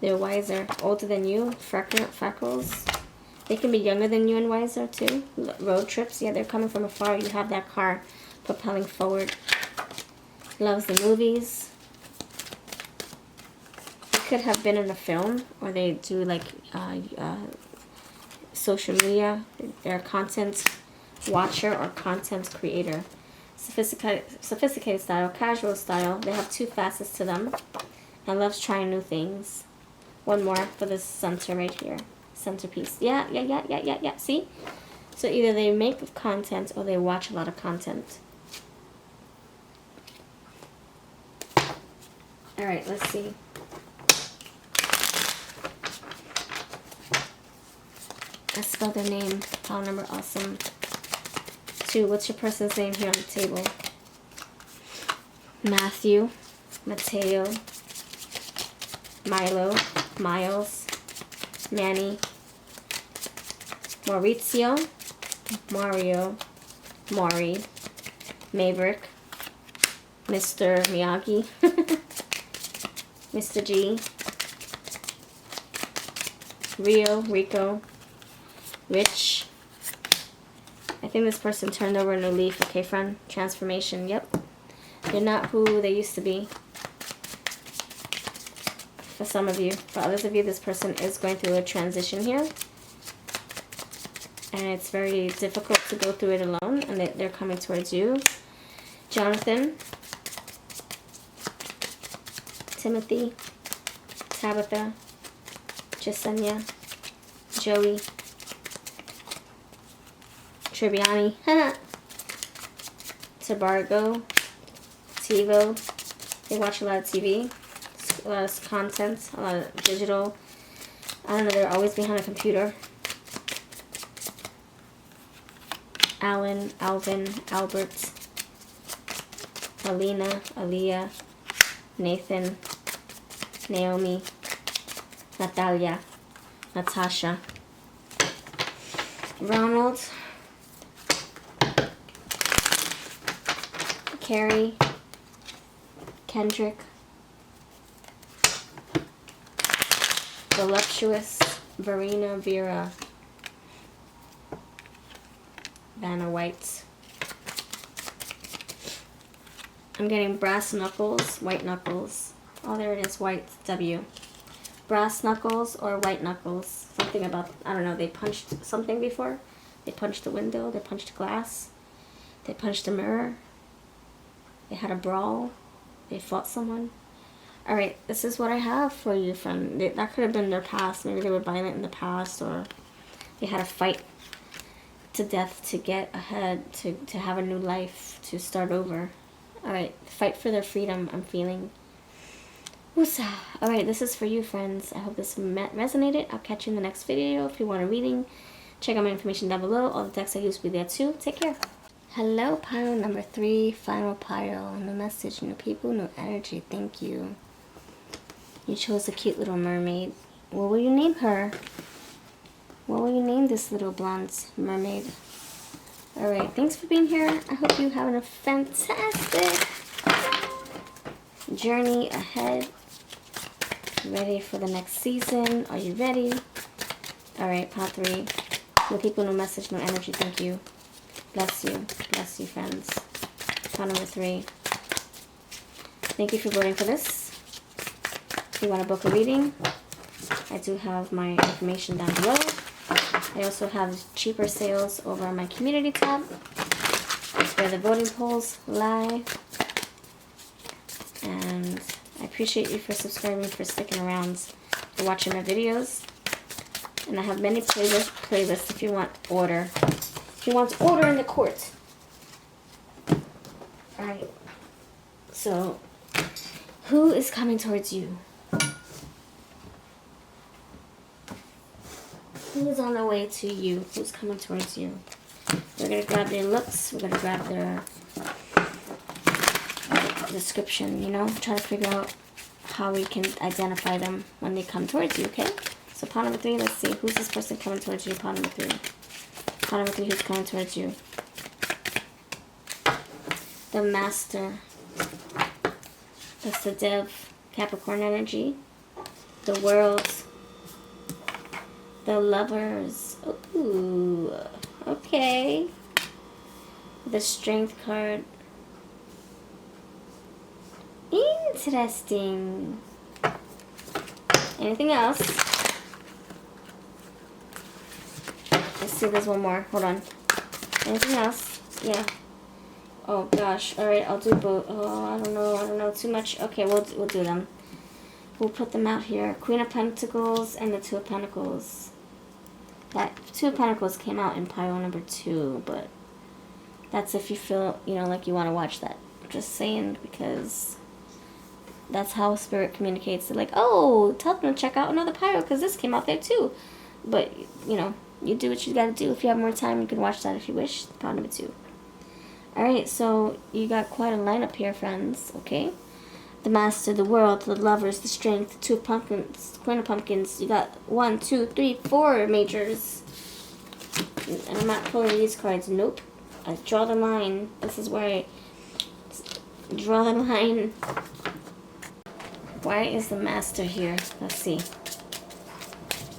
Speaker 1: They're wiser, older than you, freckles. They can be younger than you and wiser too. Road trips, yeah, they're coming from afar. You have that car propelling forward. Loves the movies. They could have been in a film, or they do like social media. They're a content watcher or content creator. Sophisticated style, casual style. They have 2 facets to them. And loves trying new things. One more for this center right here. Centerpiece. Yeah. See? So either they make content or they watch a lot of content. Alright, let's see. I spelled their name. File number, awesome. 2, what's your person's name here on the table? Matthew, Mateo, Milo, Miles, Manny, Maurizio, Mario, Maury, Maverick, Mr. Miyagi, Mr. G, Rio, Rico, Rich. I think this person turned over a new leaf. Okay, friend. Transformation. Yep. They're not who they used to be. For some of you. For others of you, this person is going through a transition here. And it's very difficult to go through it alone. And they're coming towards you. Jonathan. Timothy. Tabitha. Jasenia. Joey. Triviani. Tabargo. TiVo. They watch a lot of TV. A lot of content. A lot of digital. I don't know, they're always behind a computer. Alan, Alvin, Albert, Alina, Aaliyah, Nathan, Naomi, Natalia, Natasha, Ronald, Carrie, Kendrick, Voluptuous, Verena, Vera, Vanna White. I'm getting brass knuckles, white knuckles. Oh, there it is, white, W. Brass knuckles or white knuckles. Something about, I don't know, they punched something before. They punched a window, they punched glass. They punched a mirror. They had a brawl. They fought someone. Alright, this is what I have for you, friend. That could have been their past. Maybe they were violent in the past, or they had a fight to death to get ahead, to have a new life, to start over. Alright, fight for their freedom, I'm feeling. Woosah. Alright, this is for you, friends. I hope this resonated. I'll catch you in the next video. If you want a reading, check out my information down below. All the texts I use will be there too. Take care. Hello, pile number 3, final pile. No message, no people, no energy. Thank you. You chose a cute little mermaid. What will you name her? What will you name this little blonde mermaid? Alright, thanks for being here. I hope you're having a fantastic journey ahead. Ready for the next season? Are you ready? Alright, part 3. No people, no message, no energy. Thank you. Bless you. Bless you, friends. Part number 3. Thank you for voting for this. If you want to book a reading, I do have my information down below. I also have cheaper sales over on my community tab where the voting polls lie. And I appreciate you for subscribing, for sticking around, for watching my videos. And I have many playlists if you want order. If you want order in the court. Alright. So, who is coming towards you? Who's on the way to you? Who's coming towards you? We're going to grab their looks. We're going to grab their description, you know? Try to figure out how we can identify them when they come towards you, okay? So pawn number 3, let's see. Who's this person coming towards you? Pawn number 3. Pawn number 3, who's coming towards you? The Master. That's the Dev, Capricorn energy. The World. The Lovers. Ooh, okay. The Strength card. Interesting. Anything else? Let's see, there's one more. Hold on. Anything else? Yeah. Oh gosh. Alright, I'll do both. Oh, I don't know too much. Okay, we'll do them. We'll put them out here. Queen of Pentacles and the Two of Pentacles. That Two of Pentacles came out in pile number 2, but that's if you feel, you know, like you want to watch that. Just saying, because that's how Spirit communicates. They're like, oh, tell them to check out another pile because this came out there too. But, you know, you do what you got to do. If you have more time, you can watch that if you wish. Pile number 2. Alright, so you got quite a lineup here, friends, okay? The Master, the World, the Lovers, the Strength, the Two of Pumpkins, Queen of Pumpkins. You got 1, 2, 3, 4 majors. And I'm not pulling these cards. Nope. I draw the line. This is where I draw the line. Why is the Master here? Let's see.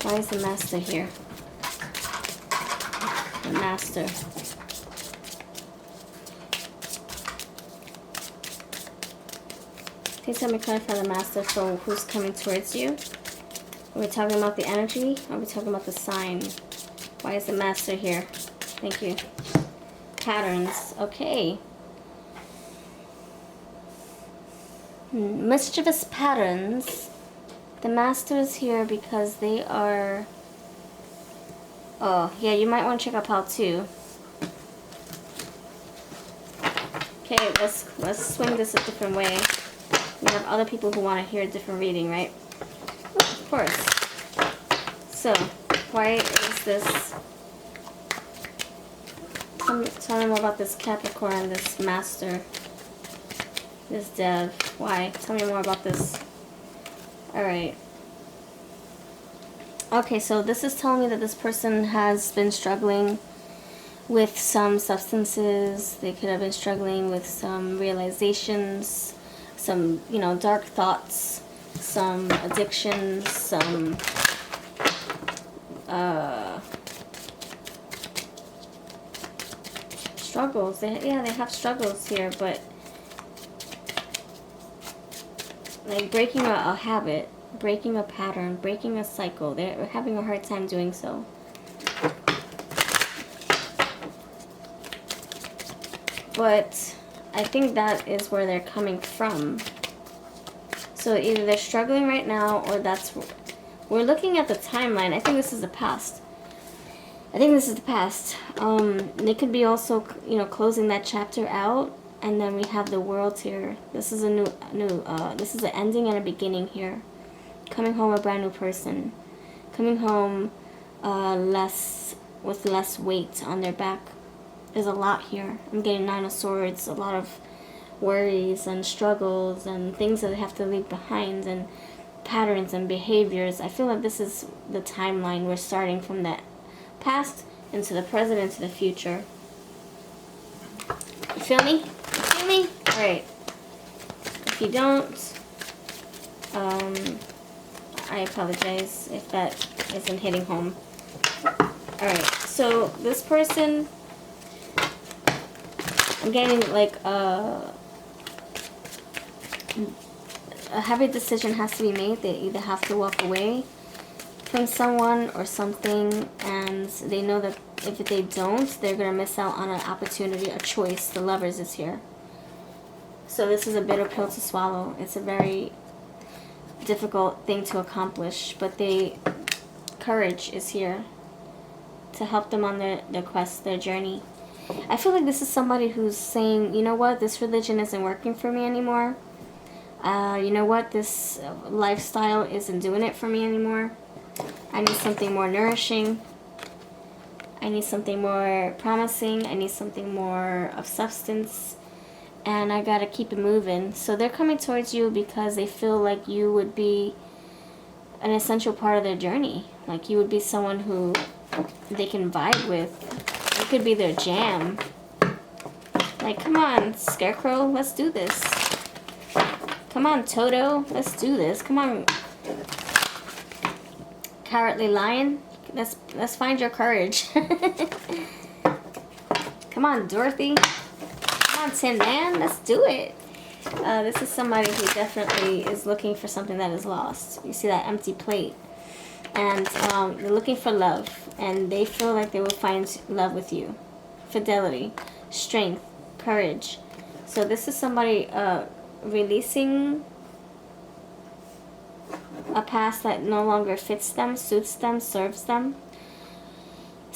Speaker 1: Why is the Master here? The Master. Please help me clarify the Master for who's coming towards you. Are we talking about the energy? Or are we talking about the sign? Why is the Master here? Thank you. Patterns. Okay. Mischievous patterns. The Master is here because they are... Oh, yeah, you might want to check out pile 2. Okay, let's swing this a different way. We have other people who want to hear a different reading, right? Of course. So, why is this... Tell me more about this Capricorn, this Master, this Dev. Why? Tell me more about this. Alright. Okay, so this is telling me that this person has been struggling with some substances. They could have been struggling with some realizations, some, you know, dark thoughts, some addictions, some struggles. They have struggles here, but like breaking a habit, breaking a pattern, breaking a cycle. They're having a hard time doing so. But I think that is where they're coming from. So either they're struggling right now, or that's... We're looking at the timeline. I think this is the past. They could be also, you know, closing that chapter out, and then we have the World here. This is a this is an ending and a beginning here. Coming home a brand new person. Coming home with less weight on their back. There's a lot here. I'm getting 9 of Swords, a lot of worries and struggles and things that they have to leave behind, and patterns and behaviors. I feel like this is the timeline. We're starting from that past into the present into the future. You feel me? You feel me? Alright. If you don't, I apologize if that isn't hitting home. Alright, so this person, I'm getting like a heavy decision has to be made. They either have to walk away from someone or something, and they know that if they don't, they're going to miss out on an opportunity, a choice. The Lovers is here. So this is a bitter pill to swallow. It's a very difficult thing to accomplish, but courage is here to help them on their quest, their journey. I feel like this is somebody who's saying, you know what, this religion isn't working for me anymore. You know what, this lifestyle isn't doing it for me anymore. I need something more nourishing. I need something more promising. I need something more of substance. And I gotta keep it moving. So they're coming towards you because they feel like you would be an essential part of their journey. Like you would be someone who they can vibe with. You could be their jam. Like, come on, Scarecrow, let's do this. Come on, Toto, let's do this. Come on, Cowardly Lion, let's find your courage. Come on, Dorothy. Come on, Tin Man, let's do it. This is somebody who definitely is looking for something that is lost. You see that empty plate. And they're looking for love. And they feel like they will find love with you. Fidelity, strength, courage. So this is somebody releasing a past that no longer fits them, suits them, serves them.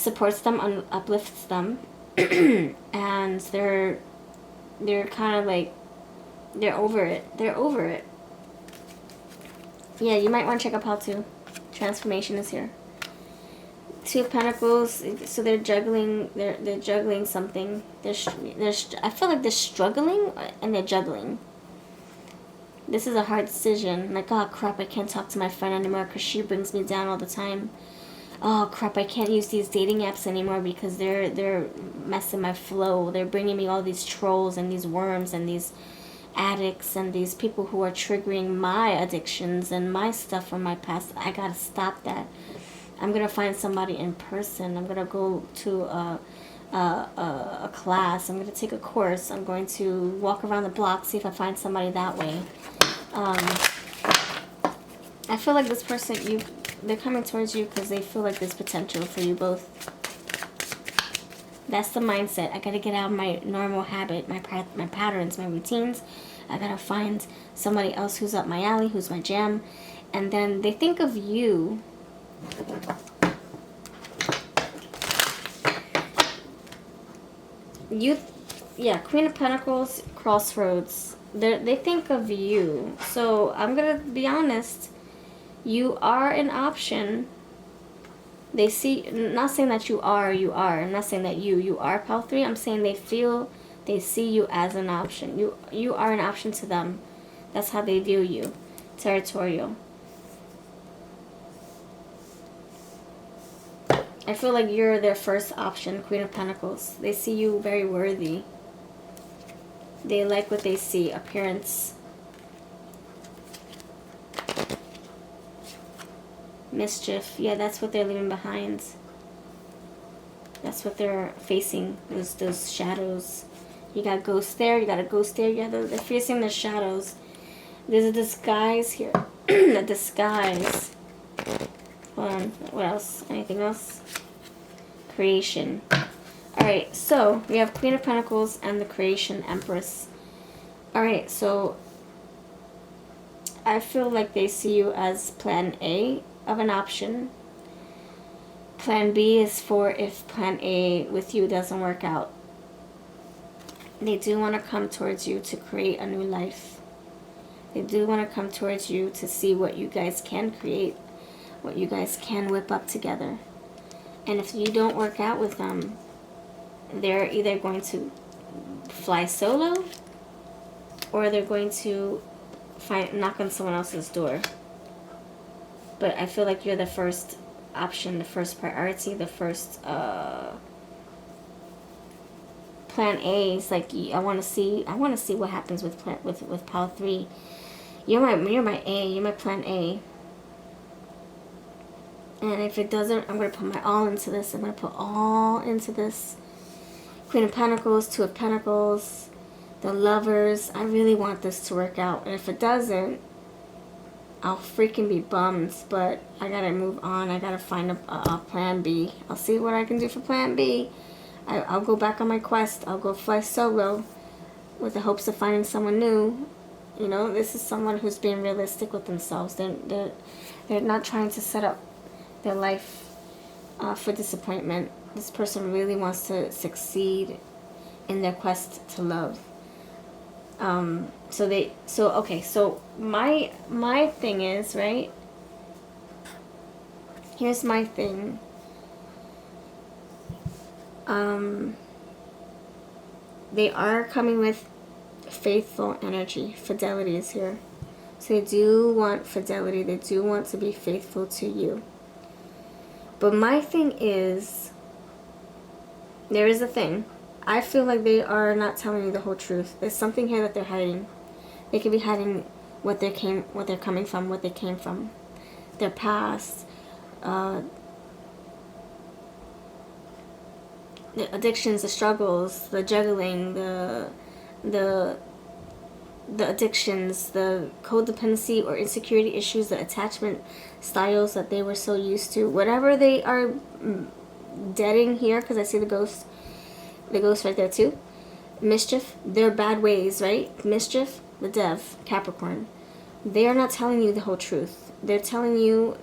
Speaker 1: supports them, uplifts them, and they're kind of like, they're over it. They're over it. Yeah, you might want to check out Pile 2. Transformation is here. Two of Pentacles, so they're juggling. They're juggling something. I feel like they're struggling and they're juggling. This is a hard decision. Like, oh crap, I can't talk to my friend anymore because she brings me down all the time. Oh crap, I can't use these dating apps anymore because they're messing my flow. They're bringing me all these trolls and these worms and these addicts and these people who are triggering my addictions and my stuff from my past. I gotta stop that. I'm gonna find somebody in person. I'm gonna go to a class. I'm gonna take a course. I'm going to walk around the block, see if I find somebody that way. I feel like this person, they're coming towards you because they feel like there's potential for you both. That's the mindset. I gotta get out of my normal habit, my patterns, my routines. I gotta find somebody else who's up my alley, who's my jam. And then they think of you. Yeah, Queen of Pentacles, Crossroads. They think of you. So I'm gonna be honest. You are an option. They see, not saying that you are. I'm not saying that you are Pile 3. I'm saying they see you as an option. You are an option to them. That's how they view you. Territorial. I feel like you're their first option, Queen of Pentacles. They see you very worthy. They like what they see. Appearance. Mischief. Yeah, that's what they're leaving behind. That's what they're facing. Those shadows. You got ghosts there. You got a ghost there. Yeah, they're facing the shadows. There's a disguise here. A disguise. Hold on. What else? Anything else? Creation. Alright, so we have Queen of Pentacles and the Creation Empress. Alright, so I feel like they see you as plan A of an option. Plan B is for if plan A with you doesn't work out. They do want to come towards you to create a new life. They do want to come towards you to see what you guys can create, what you guys can whip up together. And if you don't work out with them, they're either going to fly solo or they're going to knock on someone else's door. But I feel like you're the first option, the first priority, the first plan A. Is like, I want to see what happens with Pile 3. You're my A. You're my plan A. And if it doesn't, I'm going to put my all into this. I'm going to put all into this. Queen of Pentacles, Two of Pentacles, the Lovers. I really want this to work out. And if it doesn't, I'll freaking be bummed. But I got to move on. I got to find a plan B. I'll see what I can do for plan B. I'll go back on my quest. I'll go fly solo with the hopes of finding someone new. You know, this is someone who's being realistic with themselves. They're not trying to set up their life for disappointment. This person really wants to succeed in their quest to love. So my thing is, right? Here's my thing. They are coming with faithful energy. Fidelity is here. So they do want fidelity. They do want to be faithful to you. But my thing is, there is a thing. I feel like they are not telling you the whole truth. There's something here that they're hiding. They could be hiding what they're coming from, what they came from, their past, the addictions, the struggles, the juggling, the addictions, the codependency or insecurity issues, the attachment styles that they were so used to. Whatever they are deading here, because I see the ghost right there too. Mischief, their bad ways, right? Mischief, the Dev, Capricorn. They are not telling you the whole truth. They're telling you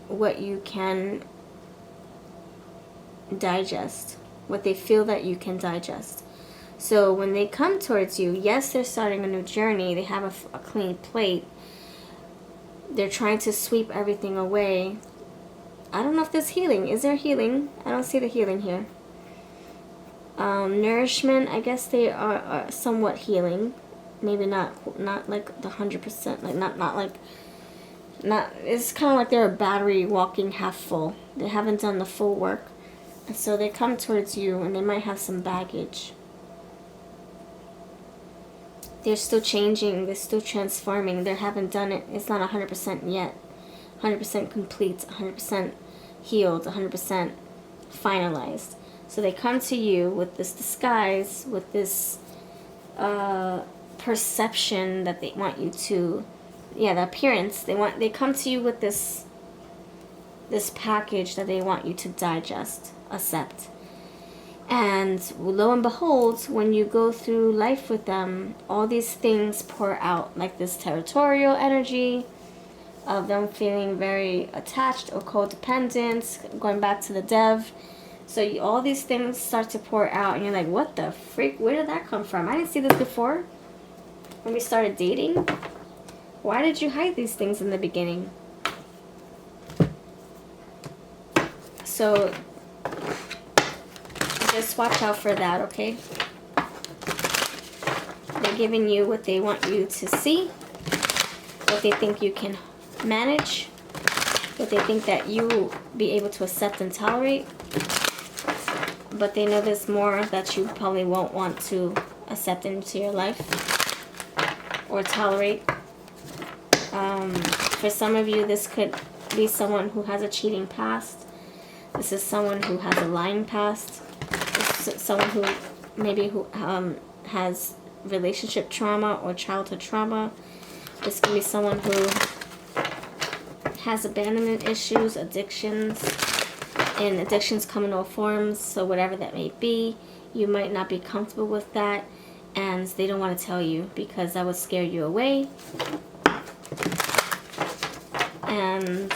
Speaker 1: what you can digest, what they feel that you can digest. So when they come towards you, yes, they're starting a new journey. They have a clean plate. They're trying to sweep everything away. I don't know if there's healing. Is there healing? I don't see the healing here. Nourishment, I guess they are somewhat healing. Maybe not like the 100%. Like not. It's kind of like they're a battery walking half full. They haven't done the full work, and so they come towards you, and they might have some baggage. They're still changing. They're still transforming. They haven't done it. It's not 100% yet. 100% complete. 100% healed. 100% finalized. So they come to you with this disguise, with this perception that they want you to, the appearance. They come to you with this package that they want you to digest, accept. And lo and behold, when you go through life with them, all these things pour out, like this territorial energy of them feeling very attached or codependent, going back to the dev. So all these things start to pour out, and you're like, what the freak? Where did that come from? I didn't see this before. When we started dating, why did you hide these things in the beginning? So just watch out for that, okay? They're giving you what they want you to see, what they think you can manage, what they think that you will be able to accept and tolerate. But they know there's more that you probably won't want to accept into your life or tolerate. For some of you, this could be someone who has a cheating past. This is someone who has a lying past. This is someone who maybe has relationship trauma or childhood trauma. This could be someone who has abandonment issues, addictions, and addictions come in all forms. So whatever that may be, you might not be comfortable with that, and they don't want to tell you because that would scare you away. And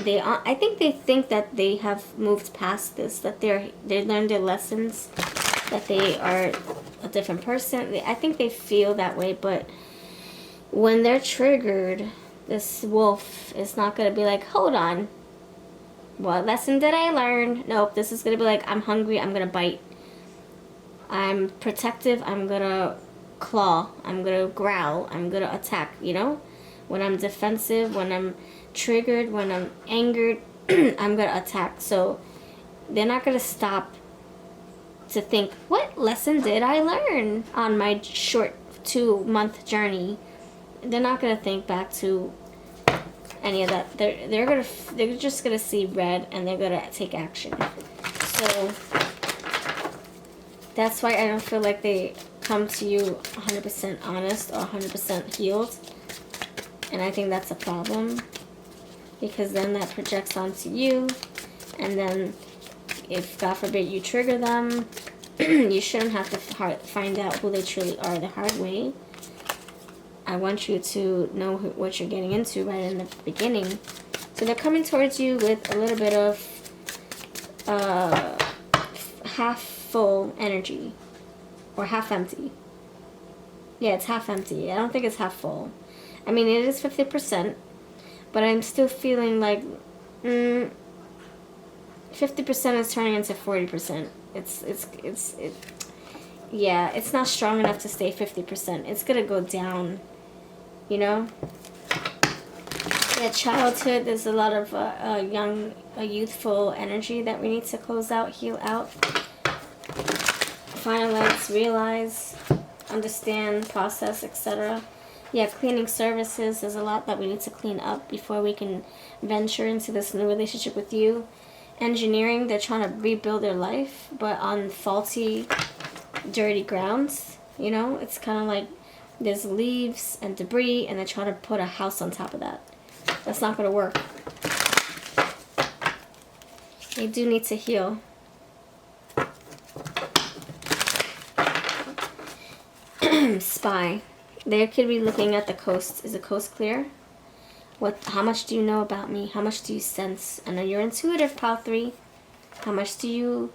Speaker 1: I think they think that they have moved past this, that they learned their lessons, that they are a different person. I think they feel that way, but when they're triggered, this wolf is not going to be like, hold on, what lesson did I learn? Nope, this is going to be like, I'm hungry, I'm going to bite. I'm protective, I'm going to claw, I'm going to growl, I'm going to attack, you know? When I'm defensive, when I'm triggered, when I'm angered, I'm going to attack. So they're not going to stop to think, what lesson did I learn on my short 2-month journey? They're not going to think back to any of that. They're just gonna see red, and they're gonna take action. So that's why I don't feel like they come to you 100% honest or 100% healed, and I think that's a problem, because then that projects onto you, and then if God forbid you trigger them, you shouldn't have to find out who they truly are the hard way. I want you to know what you're getting into right in the beginning. So they're coming towards you with a little bit of half full energy, or half empty. Yeah, it's half empty. I don't think it's half full. I mean, it is 50%, but I'm still feeling like 50% is turning into 40%. Yeah, it's not strong enough to stay 50%. It's gonna go down. You know, childhood, there's a lot of youthful energy that we need to close out, heal out, finalize, realize, understand, process, etc. Yeah, cleaning services, there's a lot that we need to clean up before we can venture into this new relationship with you. Engineering, they're trying to rebuild their life, but on faulty, dirty grounds. You know, it's kind of like there's leaves and debris, and they're trying to put a house on top of that. That's not going to work. They do need to heal. Spy. They could be looking at the coast. Is the coast clear? How much do you know about me? How much do you sense? I know you're intuitive, Pile 3. How much do you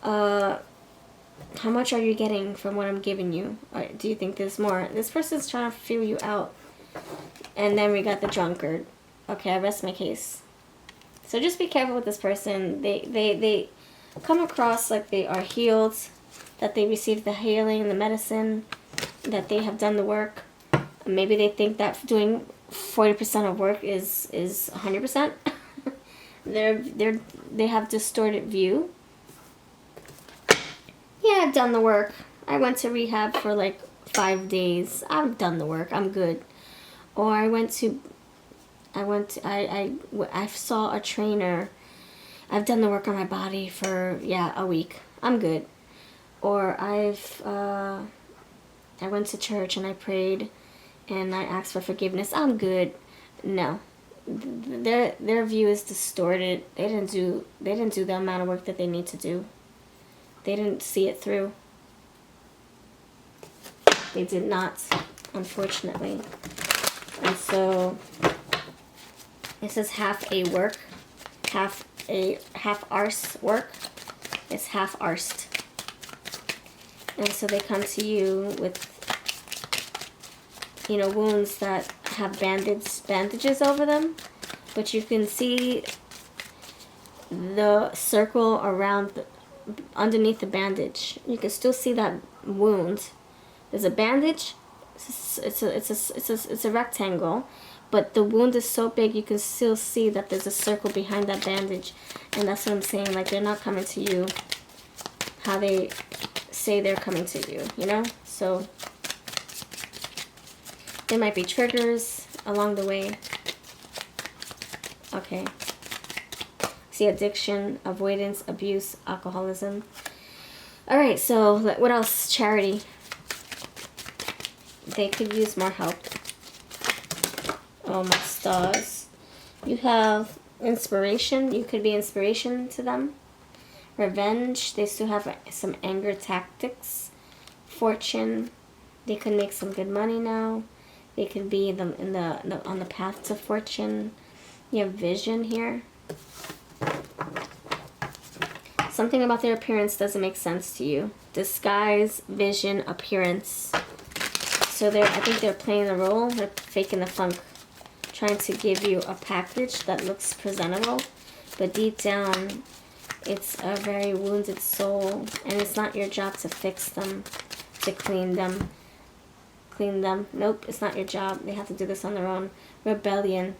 Speaker 1: How much are you getting from what I'm giving you? Or do you think there's more? This person's trying to feel you out. And then we got the drunkard. Okay, I rest my case. So just be careful with this person. They come across like they are healed, that they received the healing, the medicine, that they have done the work. Maybe they think that doing 40% of work is 100%. They have distorted view. Yeah, I've done the work. I went to rehab for like 5 days. I've done the work. I'm good. Or I saw a trainer. I've done the work on my body for, yeah, a week. I'm good. Or I went to church and I prayed and I asked for forgiveness. I'm good. No. Their view is distorted. They didn't do the amount of work that they need to do. They didn't see it through. They did not, unfortunately. And so this is half a work, half arse work. It's half arsed. And so they come to you with, you know, wounds that have bandages over them, but you can see the circle around underneath the bandage. You can still see that wound. There's a bandage. It's a rectangle, but the wound is so big you can still see that there's a circle behind that bandage. And that's what I'm saying. Like, they're not coming to you how they say they're coming to you, you know? So there might be triggers along the way. Okay. See, addiction, avoidance, abuse, alcoholism. Alright, so what else? Charity. They could use more help. Oh my stars. You have inspiration. You could be inspiration to them. Revenge. They still have some anger tactics. Fortune. They could make some good money now. They could be on the path to fortune. You have vision here. Something about their appearance doesn't make sense to you. Disguise, vision, appearance. So I think they're playing the role. They're faking the funk. Trying to give you a package that looks presentable. But deep down, it's a very wounded soul. And it's not your job to fix them. To clean them. Nope, it's not your job. They have to do this on their own. Rebellion.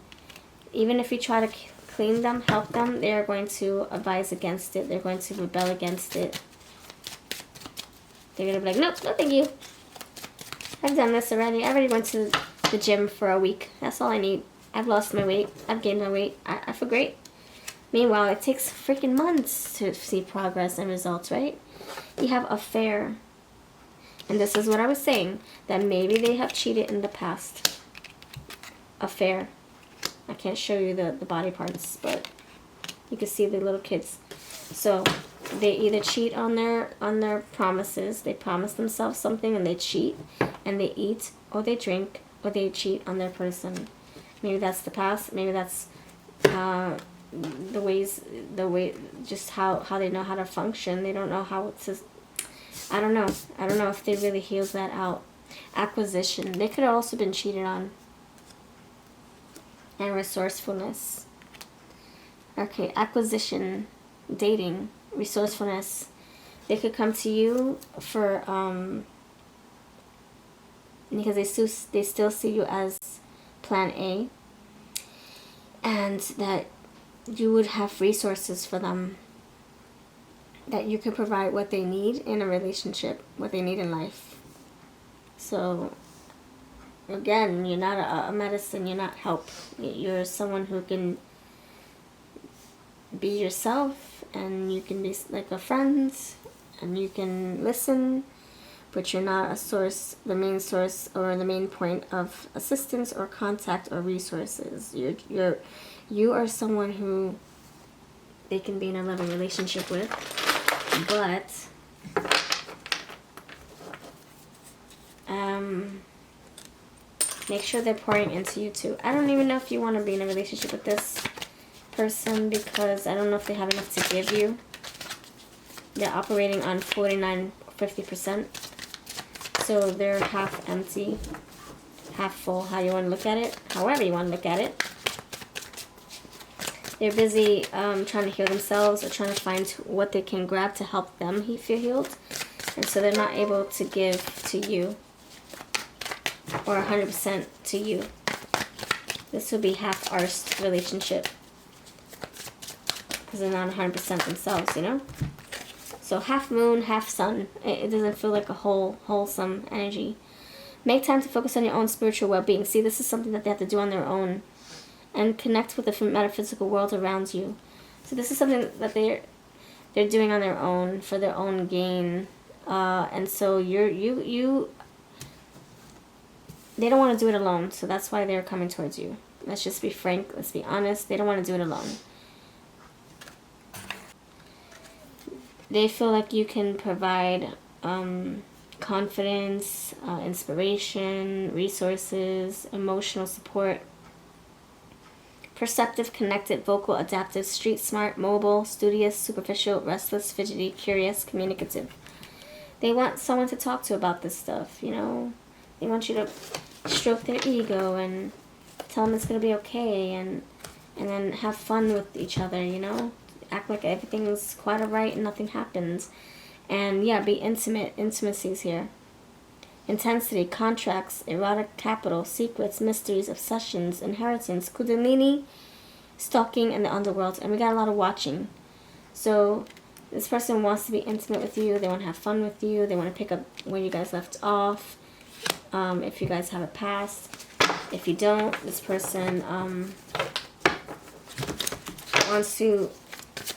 Speaker 1: Even if you try to clean them, help them, they're going to advise against it. They're going to rebel against it. They're going to be like, nope, no thank you. I've done this already. I already went to the gym for a week. That's all I need. I've lost my weight. I've gained my weight. I feel great. Meanwhile, it takes freaking months to see progress and results, right? You have affair. And this is what I was saying. That maybe they have cheated in the past. Affair. I can't show you the body parts, but you can see the little kids. So they either cheat on their promises. They promise themselves something and they cheat, and they eat or they drink or they cheat on their person. Maybe that's the past. Maybe that's the way just how they know how to function. They don't know how to. I don't know. I don't know if they really healed that out. Acquisition. They could have also been cheated on. And resourcefulness. Okay, acquisition, dating, resourcefulness. They could come to you for because they still see you as plan A, and that you would have resources for them, that you could provide what they need in a relationship, what they need in life. So again, you're not a medicine, you're not help. You're someone who can be yourself, and you can be like a friend, and you can listen, but you're not a source, the main source or the main point of assistance or contact or resources. You are someone who they can be in a loving relationship with, but make sure they're pouring into you too. I don't even know if you want to be in a relationship with this person, because I don't know if they have enough to give you. They're operating on 49, 50%. So they're half empty, half full, how you want to look at it, however you want to look at it. They're busy trying to heal themselves or trying to find what they can grab to help them feel healed. And so they're not able to give to you or 100% to you. This would be half-arsed relationship because they're not 100% themselves, you know? So half moon, half sun. It doesn't feel like a wholesome energy. Make time to focus on your own spiritual well-being. See, this is something that they have to do on their own. And connect with the metaphysical world around you. So this is something that they're doing on their own for their own gain. And so they don't want to do it alone. So that's why they're coming towards you. Let's just be frank. Let's be honest. They don't want to do it alone. They feel like you can provide confidence, inspiration, resources, emotional support. Perceptive, connected, vocal, adaptive, street smart, mobile, studious, superficial, restless, fidgety, curious, communicative. They want someone to talk to about this stuff, you know. They want you to stroke their ego and tell them it's going to be okay, and then have fun with each other, you know. Act like everything's quite alright and nothing happens. And yeah, be intimate. Intimacies here. Intensity, contracts, erotic capital, secrets, mysteries, obsessions, inheritance, kundalini, stalking, and the underworld. And we got a lot of watching. So this person wants to be intimate with you. They want to have fun with you. They want to pick up where you guys left off. If you guys have a past. If you don't, this person wants to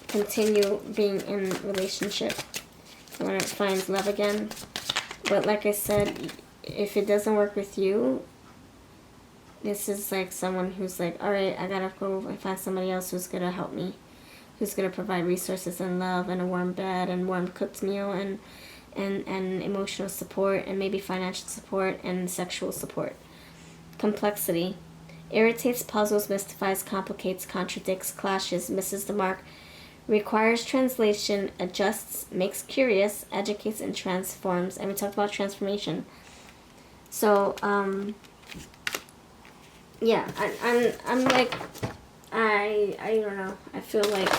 Speaker 1: continue being in relationship. They want to find love again. But like I said, if it doesn't work with you, this is like someone who's like, alright, I gotta go and find somebody else who's gonna help me. Who's gonna provide resources and love and a warm bed and warm cooked meal and emotional support and maybe financial support and sexual support. Complexity. Irritates, puzzles, mystifies, complicates, contradicts, clashes, misses the mark. Requires translation, adjusts, makes curious, educates, and transforms. And we talked about transformation. So, yeah, I'm like, I don't know. I feel like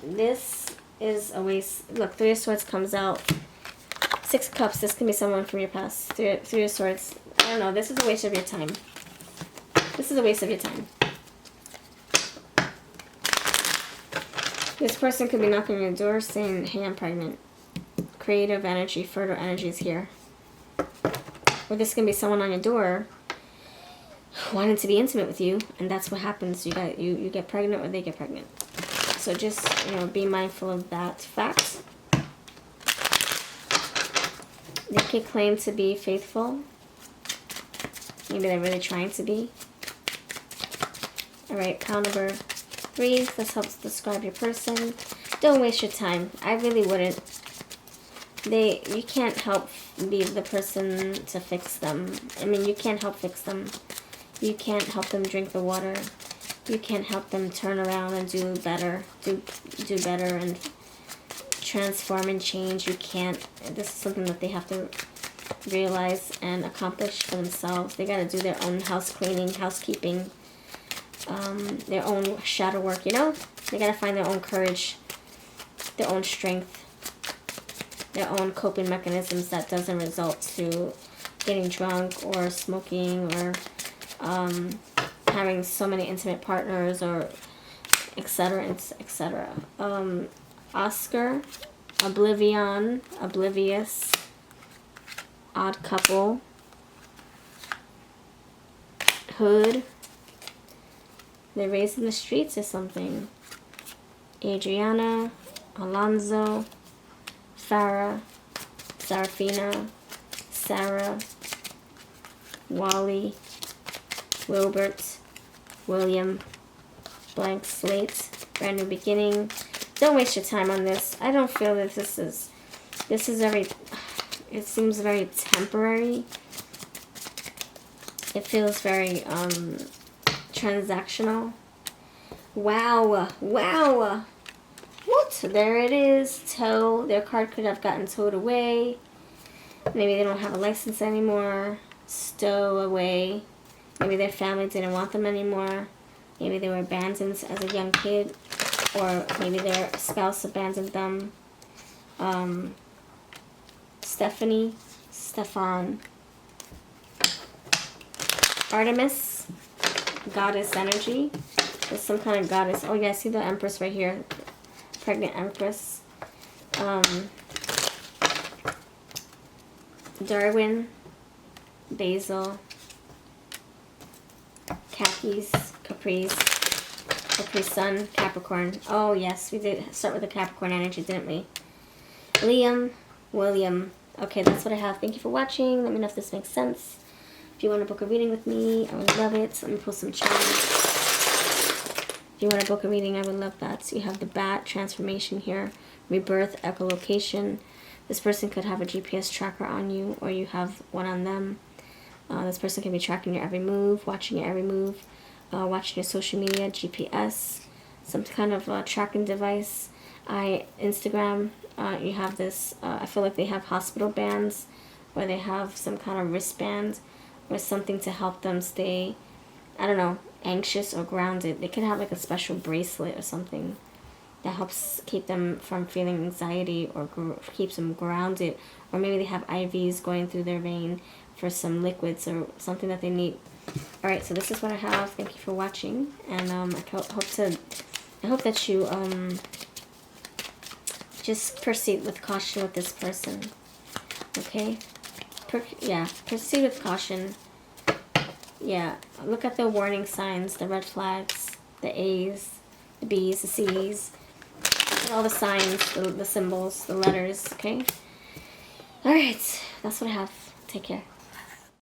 Speaker 1: this is a waste. Look, Three of Swords comes out. Six of Cups, this can be someone from your past. Three of Swords, I don't know. This is a waste of your time. This is a waste of your time. This person could be knocking on your door saying, hey, I'm pregnant. Creative energy, fertile energy is here. Or this can be someone on your door wanting to be intimate with you, and that's what happens. You get pregnant or they get pregnant. So just, you know, be mindful of that fact. They could claim to be faithful. Maybe they're really trying to be. Alright, pile number 3. This helps describe your person. Don't waste your time. I really wouldn't. You can't help be the person to fix them. I mean, you can't help fix them. You can't help them drink the water. You can't help them turn around and do better. Do better and transform and change. You can't. This is something that they have to realize and accomplish for themselves. They got to do their own house cleaning, housekeeping, their own shadow work, you know? They got to find their own courage, their own strength, their own coping mechanisms that doesn't result to getting drunk or smoking or having so many intimate partners or etc. etc. Oscar, Oblivion, Oblivious, Odd Couple, Hood. They're raised in the streets or something. Adriana, Alonzo, Farah, Sarafina, Sarah, Wally, Wilbert, William, Blank Slate, Brand New Beginning. Don't waste your time on this. I don't feel that this is very, it seems very temporary. It feels very transactional. Wow, wow. What? There it is. Tow. Their card could have gotten towed away. Maybe they don't have a license anymore. Stow away. Maybe their family didn't want them anymore. Maybe they were abandoned as a young kid. Or maybe their spouse abandoned them. Stephanie. Stefan. Artemis. Goddess energy. There's some kind of goddess. Oh yeah, I see the Empress right here. Pregnant Empress. Darwin. Basil. Khakis. Caprice. Capri Sun. Capricorn. Oh yes, we did start with the Capricorn energy, didn't we? Liam. William. Okay, that's what I have. Thank you for watching. Let me know if this makes sense. If you want to book a reading with me, I would love it. Let me pull some charms. If you want to book a reading, I would love that. So you have the bat, transformation here, rebirth, echolocation. This person could have a GPS tracker on you, or you have one on them. This person can be tracking your every move, watching your every move, watching your social media, GPS, some kind of tracking device. Instagram, you have this, I feel like they have hospital bands, or they have some kind of wristband, or something to help them stay, I don't know, anxious or grounded. They could have like a special bracelet or something that helps keep them from feeling anxiety, or keeps them grounded. Or maybe they have IVs going through their vein for some liquids or something that they need. Alright, so this is what I have. Thank you for watching. And I hope that you just proceed with caution with this person. Okay? Proceed with caution. Yeah, look at the warning signs, the red flags, the A's, the B's, the C's, all the signs, the symbols, the letters, okay? Alright, that's what I have. Take care.